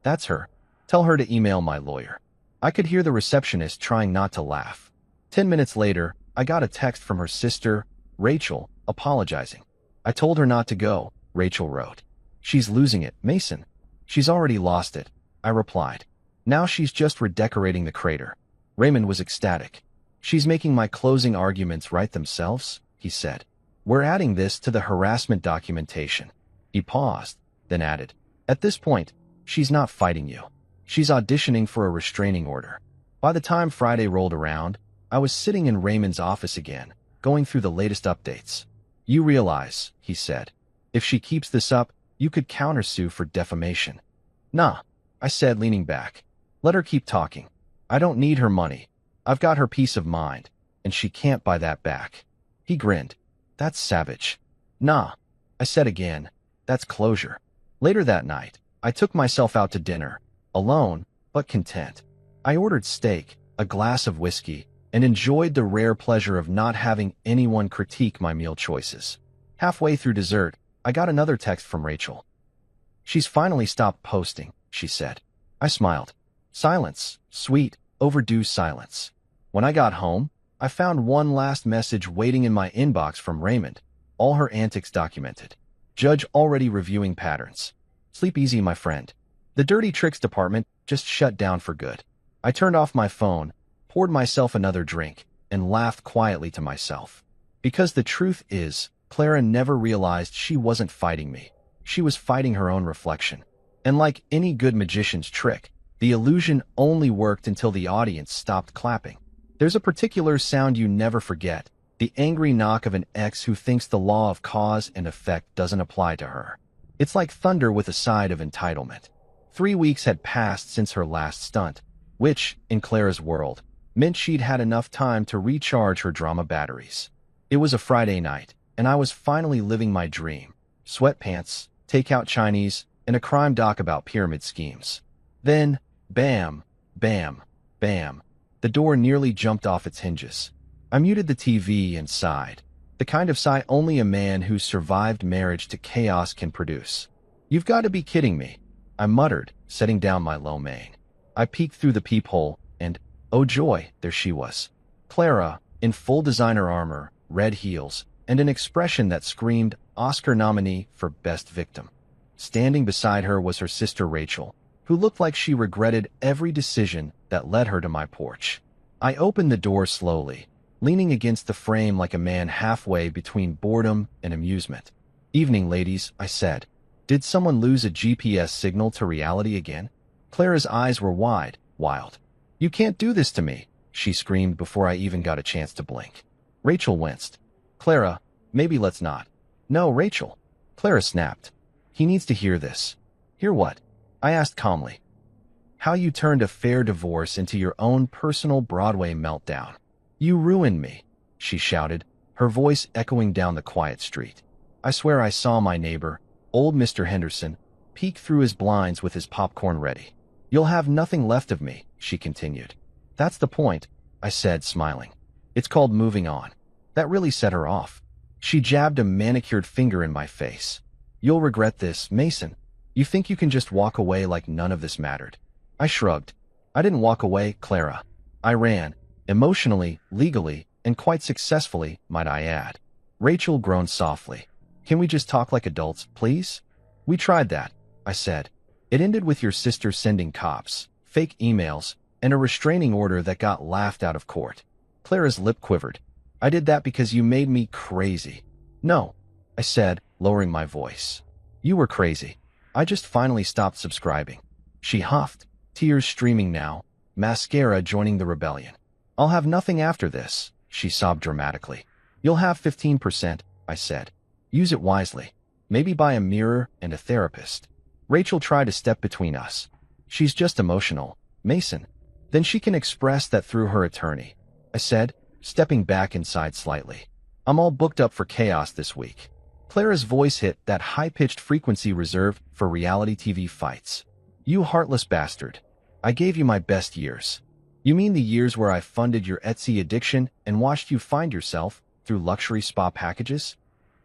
That's her. Tell her to email my lawyer. I could hear the receptionist trying not to laugh. 10 minutes later, I got a text from her sister, Rachel, apologizing. I told her not to go, Rachel wrote. She's losing it, Mason. She's already lost it, I replied. Now she's just redecorating the crater. Raymond was ecstatic. She's making my closing arguments write themselves, he said. We're adding this to the harassment documentation. He paused, then added, at this point, she's not fighting you. She's auditioning for a restraining order. By the time Friday rolled around, I was sitting in Raymond's office again, going through the latest updates. You realize, he said, if she keeps this up, you could countersue for defamation. Nah, I said, leaning back. Let her keep talking. I don't need her money. I've got her peace of mind, and she can't buy that back. He grinned. That's savage. Nah, I said again. That's closure. Later that night, I took myself out to dinner, alone, but content. I ordered steak, a glass of whiskey, and enjoyed the rare pleasure of not having anyone critique my meal choices. Halfway through dessert, I got another text from Rachel. She's finally stopped posting, she said. I smiled. Silence, sweet, overdue silence. When I got home, I found one last message waiting in my inbox from Raymond, all her antics documented. Judge already reviewing patterns. Sleep easy, my friend. The dirty tricks department just shut down for good. I turned off my phone, poured myself another drink, and laughed quietly to myself. Because the truth is, Clara never realized she wasn't fighting me. She was fighting her own reflection. And like any good magician's trick, the illusion only worked until the audience stopped clapping. There's a particular sound you never forget, the angry knock of an ex who thinks the law of cause and effect doesn't apply to her. It's like thunder with a side of entitlement. 3 weeks had passed since her last stunt, which, in Clara's world, meant she'd had enough time to recharge her drama batteries. It was a Friday night, and I was finally living my dream. Sweatpants, takeout Chinese, and a crime doc about pyramid schemes. Then, bam, bam, bam. The door nearly jumped off its hinges. I muted the TV and sighed. The kind of sigh only a man who's survived marriage to chaos can produce. You've got to be kidding me, I muttered, setting down my lo mein. I peeked through the peephole, and, oh joy, there she was. Clara, in full designer armor, red heels, and an expression that screamed Oscar nominee for Best Victim. Standing beside her was her sister Rachel, who looked like she regretted every decision that led her to my porch. I opened the door slowly, leaning against the frame like a man halfway between boredom and amusement. Evening, ladies, I said. Did someone lose a GPS signal to reality again? Clara's eyes were wide, wild. You can't do this to me, she screamed before I even got a chance to blink. Rachel winced. Clara, maybe let's not. No, Rachel. Clara snapped. He needs to hear this. Hear what? I asked calmly. How you turned a fair divorce into your own personal Broadway meltdown. You ruined me, she shouted, her voice echoing down the quiet street. I swear I saw my neighbor, old Mr. Henderson, peek through his blinds with his popcorn ready. You'll have nothing left of me, she continued. That's the point, I said, smiling. It's called moving on. That really set her off. She jabbed a manicured finger in my face. You'll regret this, Mason. You think you can just walk away like none of this mattered. I shrugged. I didn't walk away, Clara. I ran, emotionally, legally, and quite successfully, might I add. Rachel groaned softly. Can we just talk like adults, please? We tried that, I said. It ended with your sister sending cops, fake emails, and a restraining order that got laughed out of court. Clara's lip quivered. I did that because you made me crazy. No, I said, lowering my voice. You were crazy. I just finally stopped subscribing. She huffed, tears streaming now, mascara joining the rebellion. I'll have nothing after this, she sobbed dramatically. You'll have 15%, I said. Use it wisely. Maybe buy a mirror and a therapist. Rachel tried to step between us. She's just emotional, Mason. Then she can express that through her attorney, I said, stepping back inside slightly. I'm all booked up for chaos this week. Clara's voice hit that high-pitched frequency reserved for reality TV fights. You heartless bastard. I gave you my best years. You mean the years where I funded your Etsy addiction and watched you find yourself through luxury spa packages?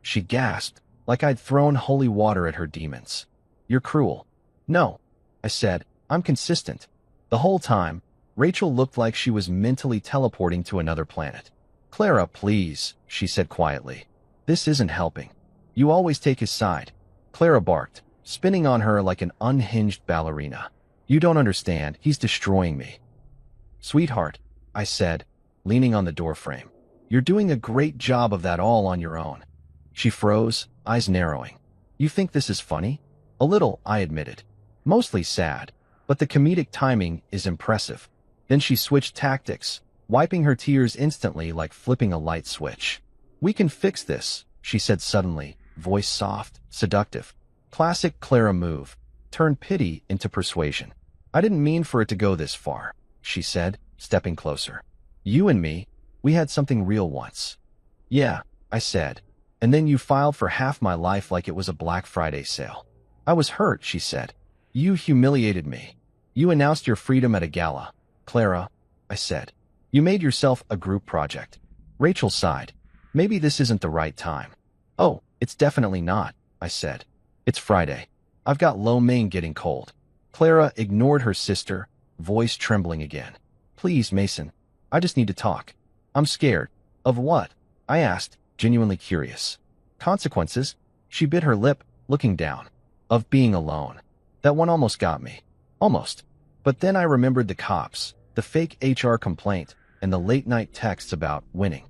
She gasped, like I'd thrown holy water at her demons. You're cruel. No, I said, I'm consistent. The whole time, Rachel looked like she was mentally teleporting to another planet. Clara, please, she said quietly. This isn't helping. You always take his side. Clara barked, spinning on her like an unhinged ballerina. You don't understand. He's destroying me. Sweetheart, I said, leaning on the doorframe. You're doing a great job of that all on your own. She froze, eyes narrowing. You think this is funny? A little, I admitted. Mostly sad, but the comedic timing is impressive. Then she switched tactics, wiping her tears instantly like flipping a light switch. We can fix this, she said suddenly, voice soft, seductive. Classic Clara move. Turn pity into persuasion. I didn't mean for it to go this far, she said, stepping closer. You and me, we had something real once. Yeah, I said. And then you filed for half my life like it was a Black Friday sale. I was hurt, she said. You humiliated me. You announced your freedom at a gala. Clara, I said. You made yourself a group project. Rachel sighed. Maybe this isn't the right time. Oh, it's definitely not, I said. It's Friday. I've got lo mein getting cold. Clara ignored her sister, voice trembling again. Please, Mason. I just need to talk. I'm scared. Of what? I asked, genuinely curious. Consequences? She bit her lip, looking down. Of being alone. That one almost got me. Almost. But then I remembered the cops, the fake HR complaint, and the late-night texts about winning.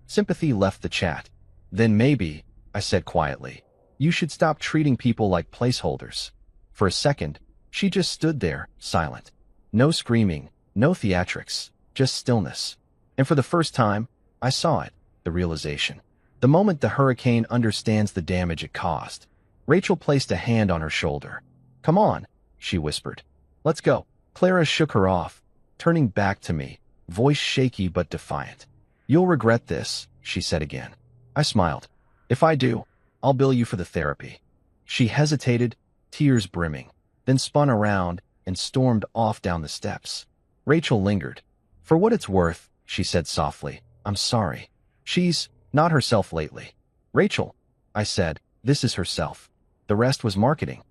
Sympathy left the chat. Then maybe, I said quietly, you should stop treating people like placeholders. For a second, she just stood there, silent. No screaming, no theatrics, just stillness. And for the first time, I saw it, the realization. The moment the hurricane understands the damage it caused. Rachel placed a hand on her shoulder. Come on, she whispered. Let's go. Clara shook her off, turning back to me, voice shaky but defiant. You'll regret this, she said again. I smiled. If I do, I'll bill you for the therapy. She hesitated, tears brimming, then spun around and stormed off down the steps. Rachel lingered. For what it's worth, she said softly, I'm sorry. She's not herself lately. Rachel, I said, this is herself. The rest was marketing.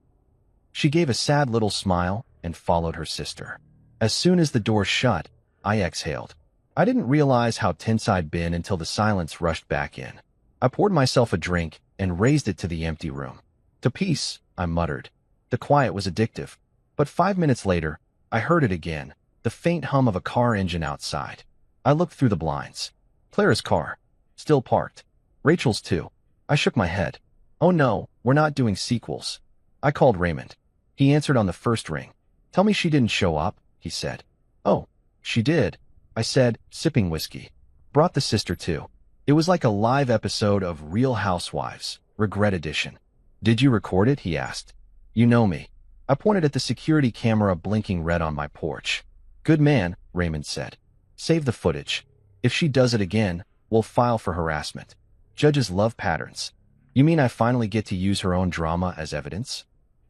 She gave a sad little smile and followed her sister. As soon as the door shut, I exhaled. I didn't realize how tense I'd been until the silence rushed back in. I poured myself a drink and raised it to the empty room. To peace, I muttered. The quiet was addictive. But 5 minutes later, I heard it again, the faint hum of a car engine outside. I looked through the blinds. Clara's car. Still parked. Rachel's too. I shook my head. Oh no, we're not doing sequels. I called Raymond. He answered on the first ring. Tell me she didn't show up, he said. Oh, she did, I said, sipping whiskey. Brought the sister too. It was like a live episode of Real Housewives, Regret Edition. Did you record it? He asked. You know me. I pointed at the security camera blinking red on my porch. Good man, Raymond said. Save the footage. If she does it again, we'll file for harassment. Judges love patterns. You mean I finally get to use her own drama as evidence?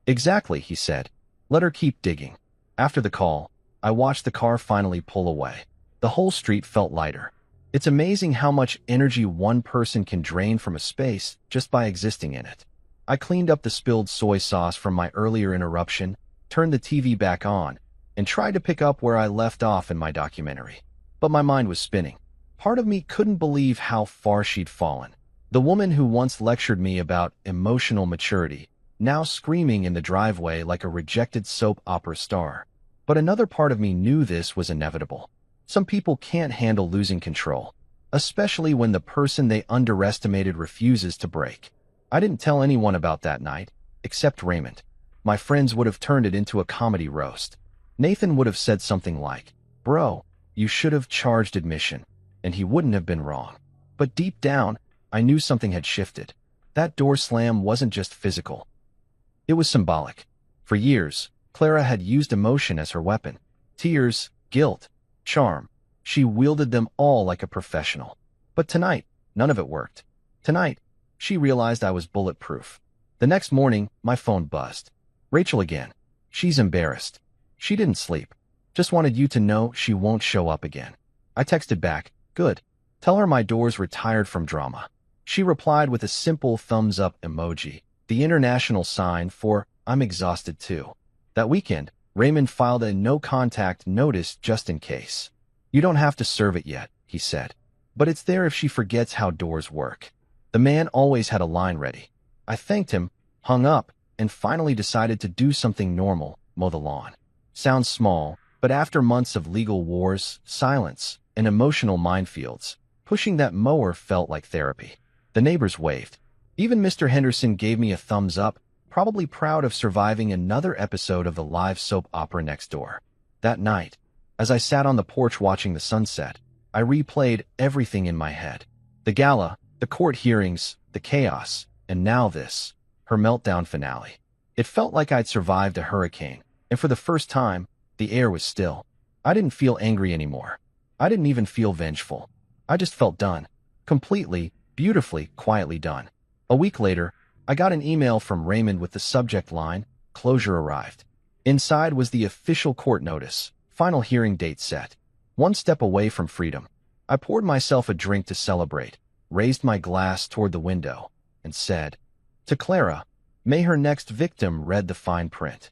Exactly, he said. Let her keep digging. After the call, I watched the car finally pull away. The whole street felt lighter. It's amazing how much energy one person can drain from a space just by existing in it. I cleaned up the spilled soy sauce from my earlier interruption, turned the TV back on, and tried to pick up where I left off in my documentary. But my mind was spinning. Part of me couldn't believe how far she'd fallen. The woman who once lectured me about emotional maturity, now screaming in the driveway like a rejected soap opera star. But another part of me knew this was inevitable. Some people can't handle losing control, especially when the person they underestimated refuses to break. I didn't tell anyone about that night, except Raymond. My friends would have turned it into a comedy roast. Nathan would have said something like, "Bro, you should have charged admission," and he wouldn't have been wrong. But deep down, I knew something had shifted. That door slam wasn't just physical. It was symbolic. For years, Clara had used emotion as her weapon. Tears, guilt, charm. She wielded them all like a professional. But tonight, none of it worked. Tonight, she realized I was bulletproof. The next morning, my phone buzzed. Rachel again. She's embarrassed. She didn't sleep. Just wanted you to know she won't show up again. I texted back, good. Tell her my door's retired from drama. She replied with a simple thumbs up emoji, the international sign for I'm exhausted too. That weekend, Raymond filed a no-contact notice just in case. You don't have to serve it yet, he said. But it's there if she forgets how doors work. The man always had a line ready. I thanked him, hung up, and finally decided to do something normal, mow the lawn. Sounds small, but after months of legal wars, silence, and emotional minefields, pushing that mower felt like therapy. The neighbors waved. Even Mr. Henderson gave me a thumbs up, probably proud of surviving another episode of the live soap opera next door. That night, as I sat on the porch watching the sunset, I replayed everything in my head. The gala, the court hearings, the chaos, and now this, her meltdown finale. It felt like I'd survived a hurricane, and for the first time, the air was still. I didn't feel angry anymore. I didn't even feel vengeful. I just felt done. Completely, beautifully, quietly done. A week later, I got an email from Raymond with the subject line, "Closure arrived." Inside was the official court notice, final hearing date set. One step away from freedom. I poured myself a drink to celebrate, raised my glass toward the window, and said, "To Clara, may her next victim read the fine print."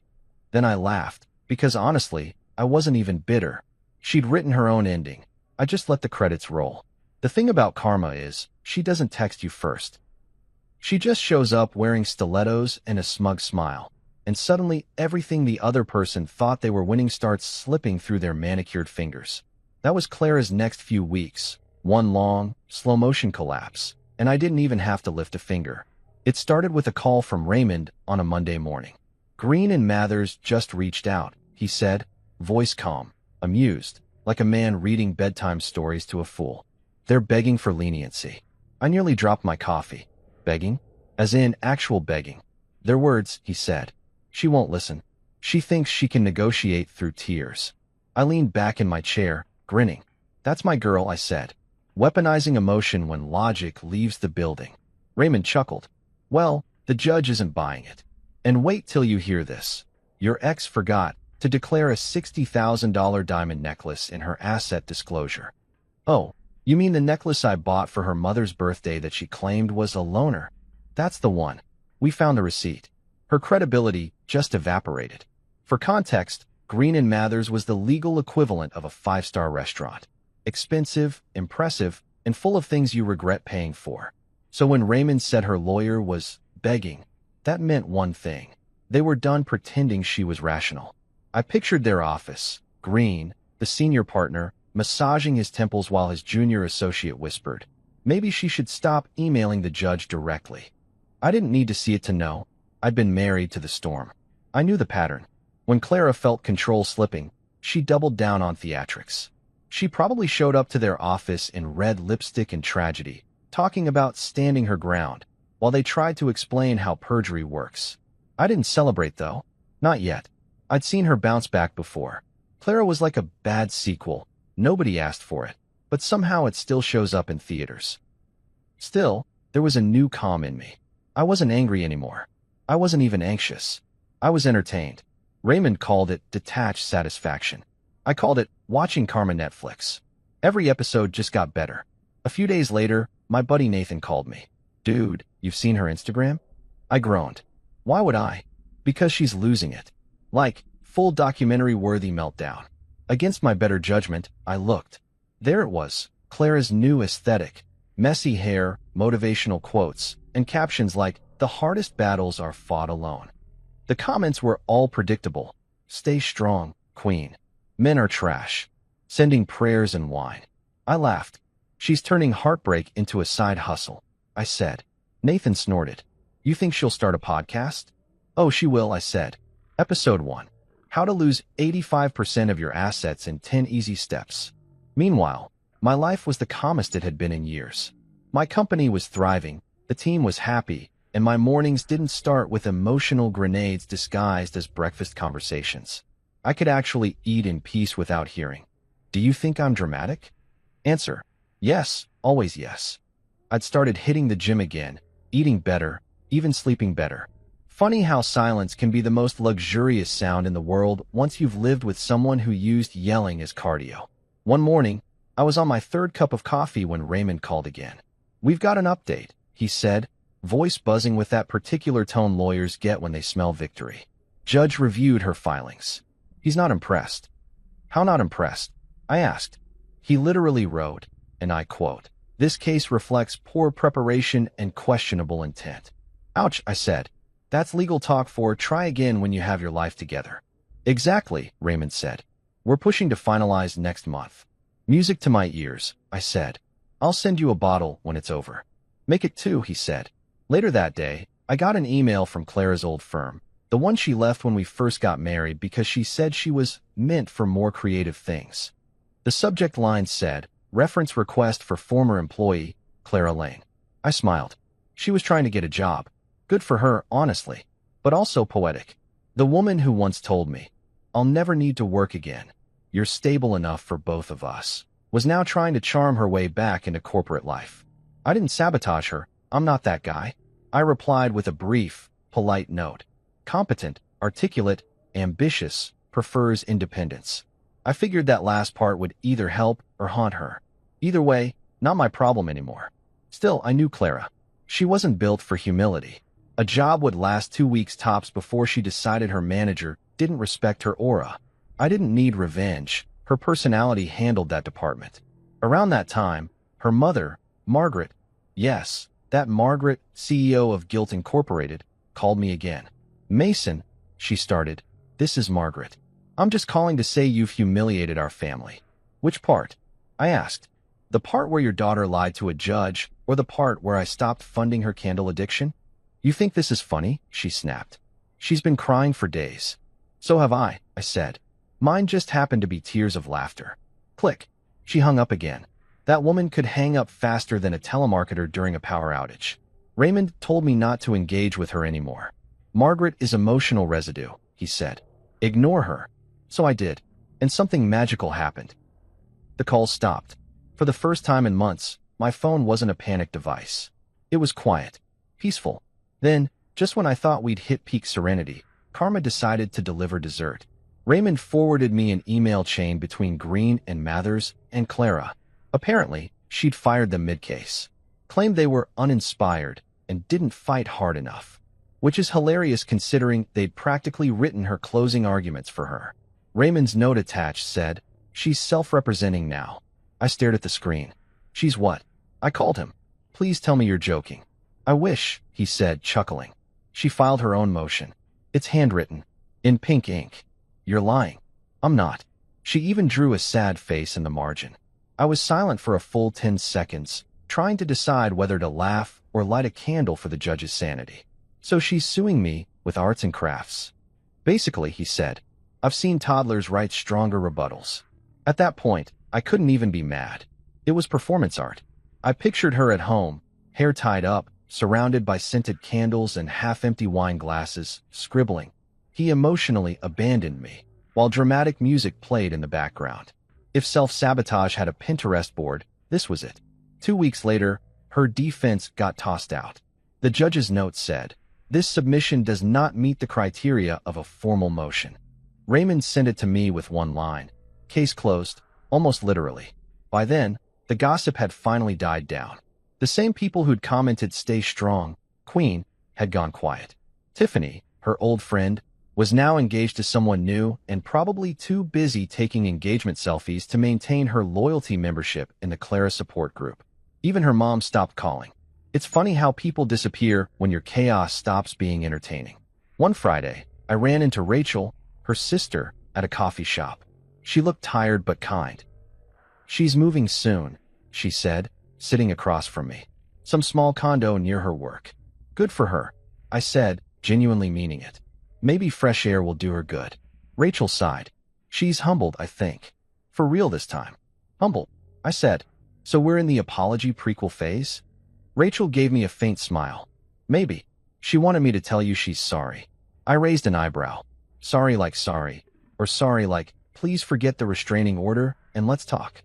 Then I laughed, because honestly, I wasn't even bitter. She'd written her own ending. I just let the credits roll. The thing about karma is, she doesn't text you first. She just shows up wearing stilettos and a smug smile, and suddenly everything the other person thought they were winning starts slipping through their manicured fingers. That was Clara's next few weeks, one long, slow-motion collapse, and I didn't even have to lift a finger. It started with a call from Raymond on a Monday morning. "Green and Mathers just reached out," he said, voice calm, amused, like a man reading bedtime stories to a fool. "They're begging for leniency." I nearly dropped my coffee. Begging? As in actual begging. "Their words," he said. "She won't listen. She thinks she can negotiate through tears." I leaned back in my chair, grinning. "That's my girl," I said. "Weaponizing emotion when logic leaves the building." Raymond chuckled. "Well, the judge isn't buying it. And wait till you hear this. Your ex forgot to declare a $60,000 diamond necklace in her asset disclosure." "Oh, you mean the necklace I bought for her mother's birthday that she claimed was a loaner?" "That's the one. We found the receipt." Her credibility just evaporated. For context, Green and Mathers was the legal equivalent of a five-star restaurant. Expensive, impressive, and full of things you regret paying for. So when Raymond said her lawyer was begging, that meant one thing. They were done pretending she was rational. I pictured their office, Green, the senior partner, massaging his temples while his junior associate whispered, maybe she should stop emailing the judge directly. I didn't need to see it to know. I'd been married to the storm. I knew the pattern. When Clara felt control slipping, she doubled down on theatrics. She probably showed up to their office in red lipstick and tragedy, talking about standing her ground, while they tried to explain how perjury works. I didn't celebrate, though. Not yet. I'd seen her bounce back before. Clara was like a bad sequel. Nobody asked for it, but somehow it still shows up in theaters. Still, there was a new calm in me. I wasn't angry anymore. I wasn't even anxious. I was entertained. Raymond called it detached satisfaction. I called it watching karma Netflix. Every episode just got better. A few days later, my buddy Nathan called me. "Dude, you've seen her Instagram?" I groaned. "Why would I?" "Because she's losing it. Like, full documentary-worthy meltdown." Against my better judgment, I looked. There it was, Clara's new aesthetic. Messy hair, motivational quotes, and captions like, "The hardest battles are fought alone." The comments were all predictable. "Stay strong, queen. Men are trash." Sending prayers and wine. I laughed. "She's turning heartbreak into a side hustle," I said. Nathan snorted. "You think she'll start a podcast?" "Oh, she will," I said. Episode 1. How to lose 85% of your assets in 10 easy steps. Meanwhile, my life was the calmest it had been in years. My company was thriving, the team was happy, and my mornings didn't start with emotional grenades disguised as breakfast conversations. I could actually eat in peace without hearing, "Do you think I'm dramatic?" Answer: yes, always yes. I'd started hitting the gym again, eating better, even sleeping better. Funny how silence can be the most luxurious sound in the world once you've lived with someone who used yelling as cardio. One morning, I was on my third cup of coffee when Raymond called again. "We've got an update," he said, voice buzzing with that particular tone lawyers get when they smell victory. "Judge reviewed her filings. He's not impressed. How not impressed? I asked. He literally wrote, and I quote, "This case reflects poor preparation and questionable intent." Ouch, I said. That's legal talk for try again when you have your life together. Exactly, Raymond said. We're pushing to finalize next month. Music to my ears, I said. I'll send you a bottle when it's over. Make it two, he said. Later that day, I got an email from Clara's old firm, the one she left when we first got married because she said she was meant for more creative things. The subject line said, "Reference request for former employee, Clara Lane." I smiled. She was trying to get a job. Good for her, honestly, but also poetic. The woman who once told me, "I'll never need to work again. You're stable enough for both of us," was now trying to charm her way back into corporate life. I didn't sabotage her. I'm not that guy. I replied with a brief, polite note. Competent, articulate, ambitious, prefers independence. I figured that last part would either help or haunt her. Either way, not my problem anymore. Still, I knew Clara. She wasn't built for humility. A job would last 2 weeks tops before she decided her manager didn't respect her aura. I didn't need revenge. Her personality handled that department. Around that time, her mother, Margaret, yes, that Margaret, CEO of Guilt Incorporated, called me again. "Mason," she started, "this is Margaret. I'm just calling to say you've humiliated our family." "Which part?" I asked. "The part where your daughter lied to a judge, or the part where I stopped funding her candle addiction?" "You think this is funny?" she snapped. "She's been crying for days." "So have I," I said. Mine just happened to be tears of laughter. Click. She hung up again. That woman could hang up faster than a telemarketer during a power outage. Raymond told me not to engage with her anymore. "Margaret is emotional residue," he said. "Ignore her." So I did, and something magical happened. The call stopped. For the first time in months, my phone wasn't a panic device. It was quiet, peaceful. Then, just when I thought we'd hit peak serenity, Karma decided to deliver dessert. Raymond forwarded me an email chain between Green and Mathers and Clara. Apparently, she'd fired them mid-case. Claimed they were uninspired and didn't fight hard enough. Which is hilarious considering they'd practically written her closing arguments for her. Raymond's note attached said, "She's self-representing now." I stared at the screen. "She's what?" I called him. "Please tell me you're joking." "I wish," he said, chuckling. "She filed her own motion. It's handwritten. In pink ink." "You're lying." "I'm not." She even drew a sad face in the margin. I was silent for a full 10 seconds, trying to decide whether to laugh or light a candle for the judge's sanity. "So she's suing me with arts and crafts." "Basically," he said. "I've seen toddlers write stronger rebuttals." At that point, I couldn't even be mad. It was performance art. I pictured her at home, hair tied up, surrounded by scented candles and half-empty wine glasses, scribbling. He emotionally abandoned me, while dramatic music played in the background. If self-sabotage had a Pinterest board, this was it. 2 weeks later, her defense got tossed out. The judge's note said, "This submission does not meet the criteria of a formal motion." Raymond sent it to me with one line. Case closed, almost literally. By then, the gossip had finally died down. The same people who'd commented "Stay strong, Queen," had gone quiet. Tiffany, her old friend, was now engaged to someone new and probably too busy taking engagement selfies to maintain her loyalty membership in the Clara support group. Even her mom stopped calling. It's funny how people disappear when your chaos stops being entertaining. One Friday, I ran into Rachel, her sister, at a coffee shop. She looked tired but kind. "She's moving soon," she said, sitting across from me. "Some small condo near her work." "Good for her," I said, genuinely meaning it. "Maybe fresh air will do her good." Rachel sighed. "She's humbled, I think." "For real this time." "Humbled," I said. "So we're in the apology prequel phase?" Rachel gave me a faint smile. "Maybe." She wanted me to tell you she's sorry. I raised an eyebrow. Sorry like sorry, or sorry like, "Please forget the restraining order and let's talk."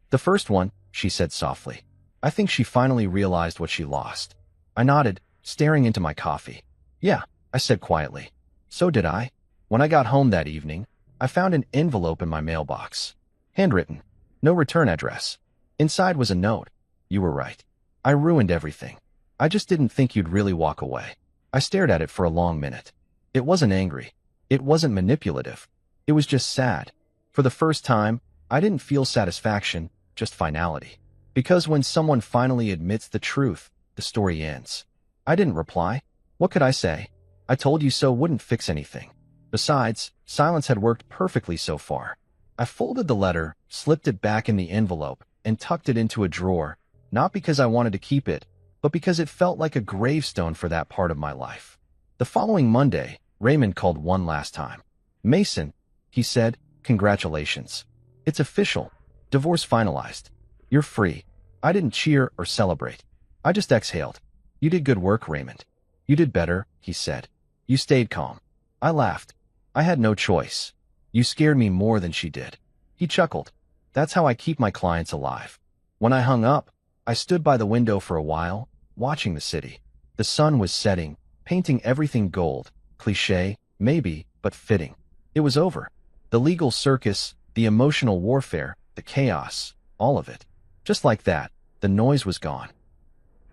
"The first one," she said softly. I think she finally realized what she lost. I nodded, staring into my coffee. "Yeah," I said quietly. "So did I." When I got home that evening, I found an envelope in my mailbox. Handwritten. No return address. Inside was a note. "You were right. I ruined everything. I just didn't think you'd really walk away." I stared at it for a long minute. It wasn't angry. It wasn't manipulative. It was just sad. For the first time, I didn't feel satisfaction, just finality. Because when someone finally admits the truth, the story ends. I didn't reply. What could I say? I told you so wouldn't fix anything. Besides, silence had worked perfectly so far. I folded the letter, slipped it back in the envelope, and tucked it into a drawer, not because I wanted to keep it, but because it felt like a gravestone for that part of my life. The following Monday, Raymond called one last time. "Mason," he said, "congratulations. It's official. Divorce finalized. You're free." I didn't cheer or celebrate. I just exhaled. "You did good work, Raymond." "You did better," he said. "You stayed calm." I laughed. "I had no choice. You scared me more than she did." He chuckled. "That's how I keep my clients alive." When I hung up, I stood by the window for a while, watching the city. The sun was setting, painting everything gold. Cliché, maybe, but fitting. It was over. The legal circus, the emotional warfare, the chaos, all of it. Just like that, the noise was gone.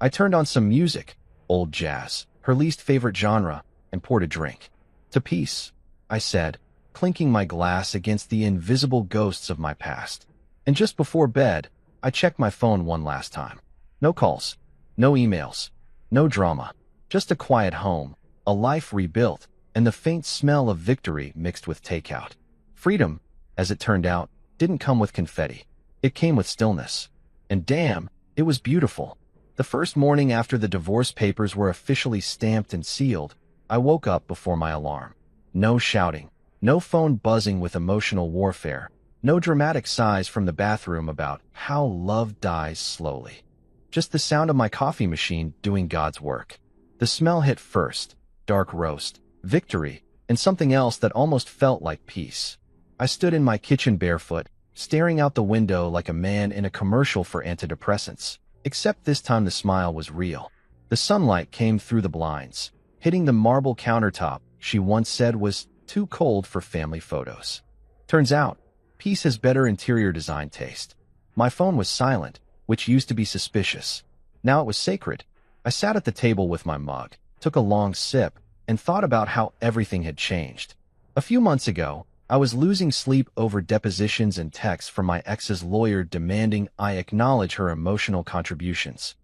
I turned on some music, old jazz, her least favorite genre, and poured a drink. "To peace," I said, clinking my glass against the invisible ghosts of my past. And just before bed, I checked my phone one last time. No calls, no emails, no drama, just a quiet home, a life rebuilt, and the faint smell of victory mixed with takeout. Freedom, as it turned out, didn't come with confetti. It came with stillness. And damn, it was beautiful. The first morning after the divorce papers were officially stamped and sealed, I woke up before my alarm. No shouting, no phone buzzing with emotional warfare, no dramatic sighs from the bathroom about how love dies slowly. Just the sound of my coffee machine doing God's work. The smell hit first, dark roast, victory, and something else that almost felt like peace. I stood in my kitchen barefoot, staring out the window like a man in a commercial for antidepressants. Except this time the smile was real. The sunlight came through the blinds, hitting the marble countertop she once said was too cold for family photos. Turns out, peace has better interior design taste. My phone was silent, which used to be suspicious. Now it was sacred. I sat at the table with my mug, took a long sip, and thought about how everything had changed. A few months ago, I was losing sleep over depositions and texts from my ex's lawyer demanding I acknowledge her emotional contributions.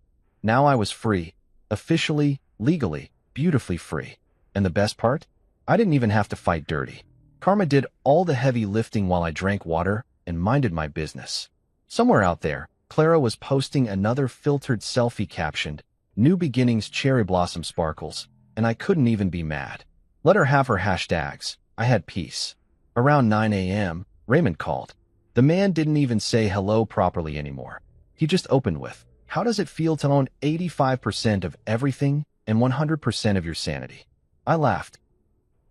Now I was free, officially, legally, beautifully free. And the best part? I didn't even have to fight dirty. Karma did all the heavy lifting while I drank water and minded my business. Somewhere out there, Clara was posting another filtered selfie captioned, "New beginnings cherry blossom sparkles," and I couldn't even be mad. Let her have her hashtags. I had peace. Around 9 a.m., Raymond called. The man didn't even say hello properly anymore. He just opened with, "How does it feel to own 85% of everything and 100% of your sanity?" I laughed.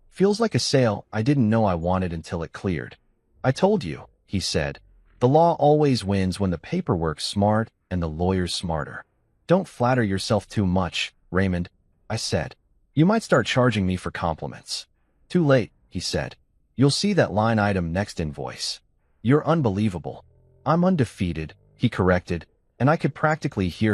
"Feels like a sale I didn't know I wanted until it cleared." "I told you," he said. "The law always wins when the paperwork's smart and the lawyer's smarter." "Don't flatter yourself too much, Raymond," I said. "You might start charging me for compliments." "Too late," he said. "You'll see that line item next invoice." "You're unbelievable." "I'm undefeated," he corrected, and I could practically hear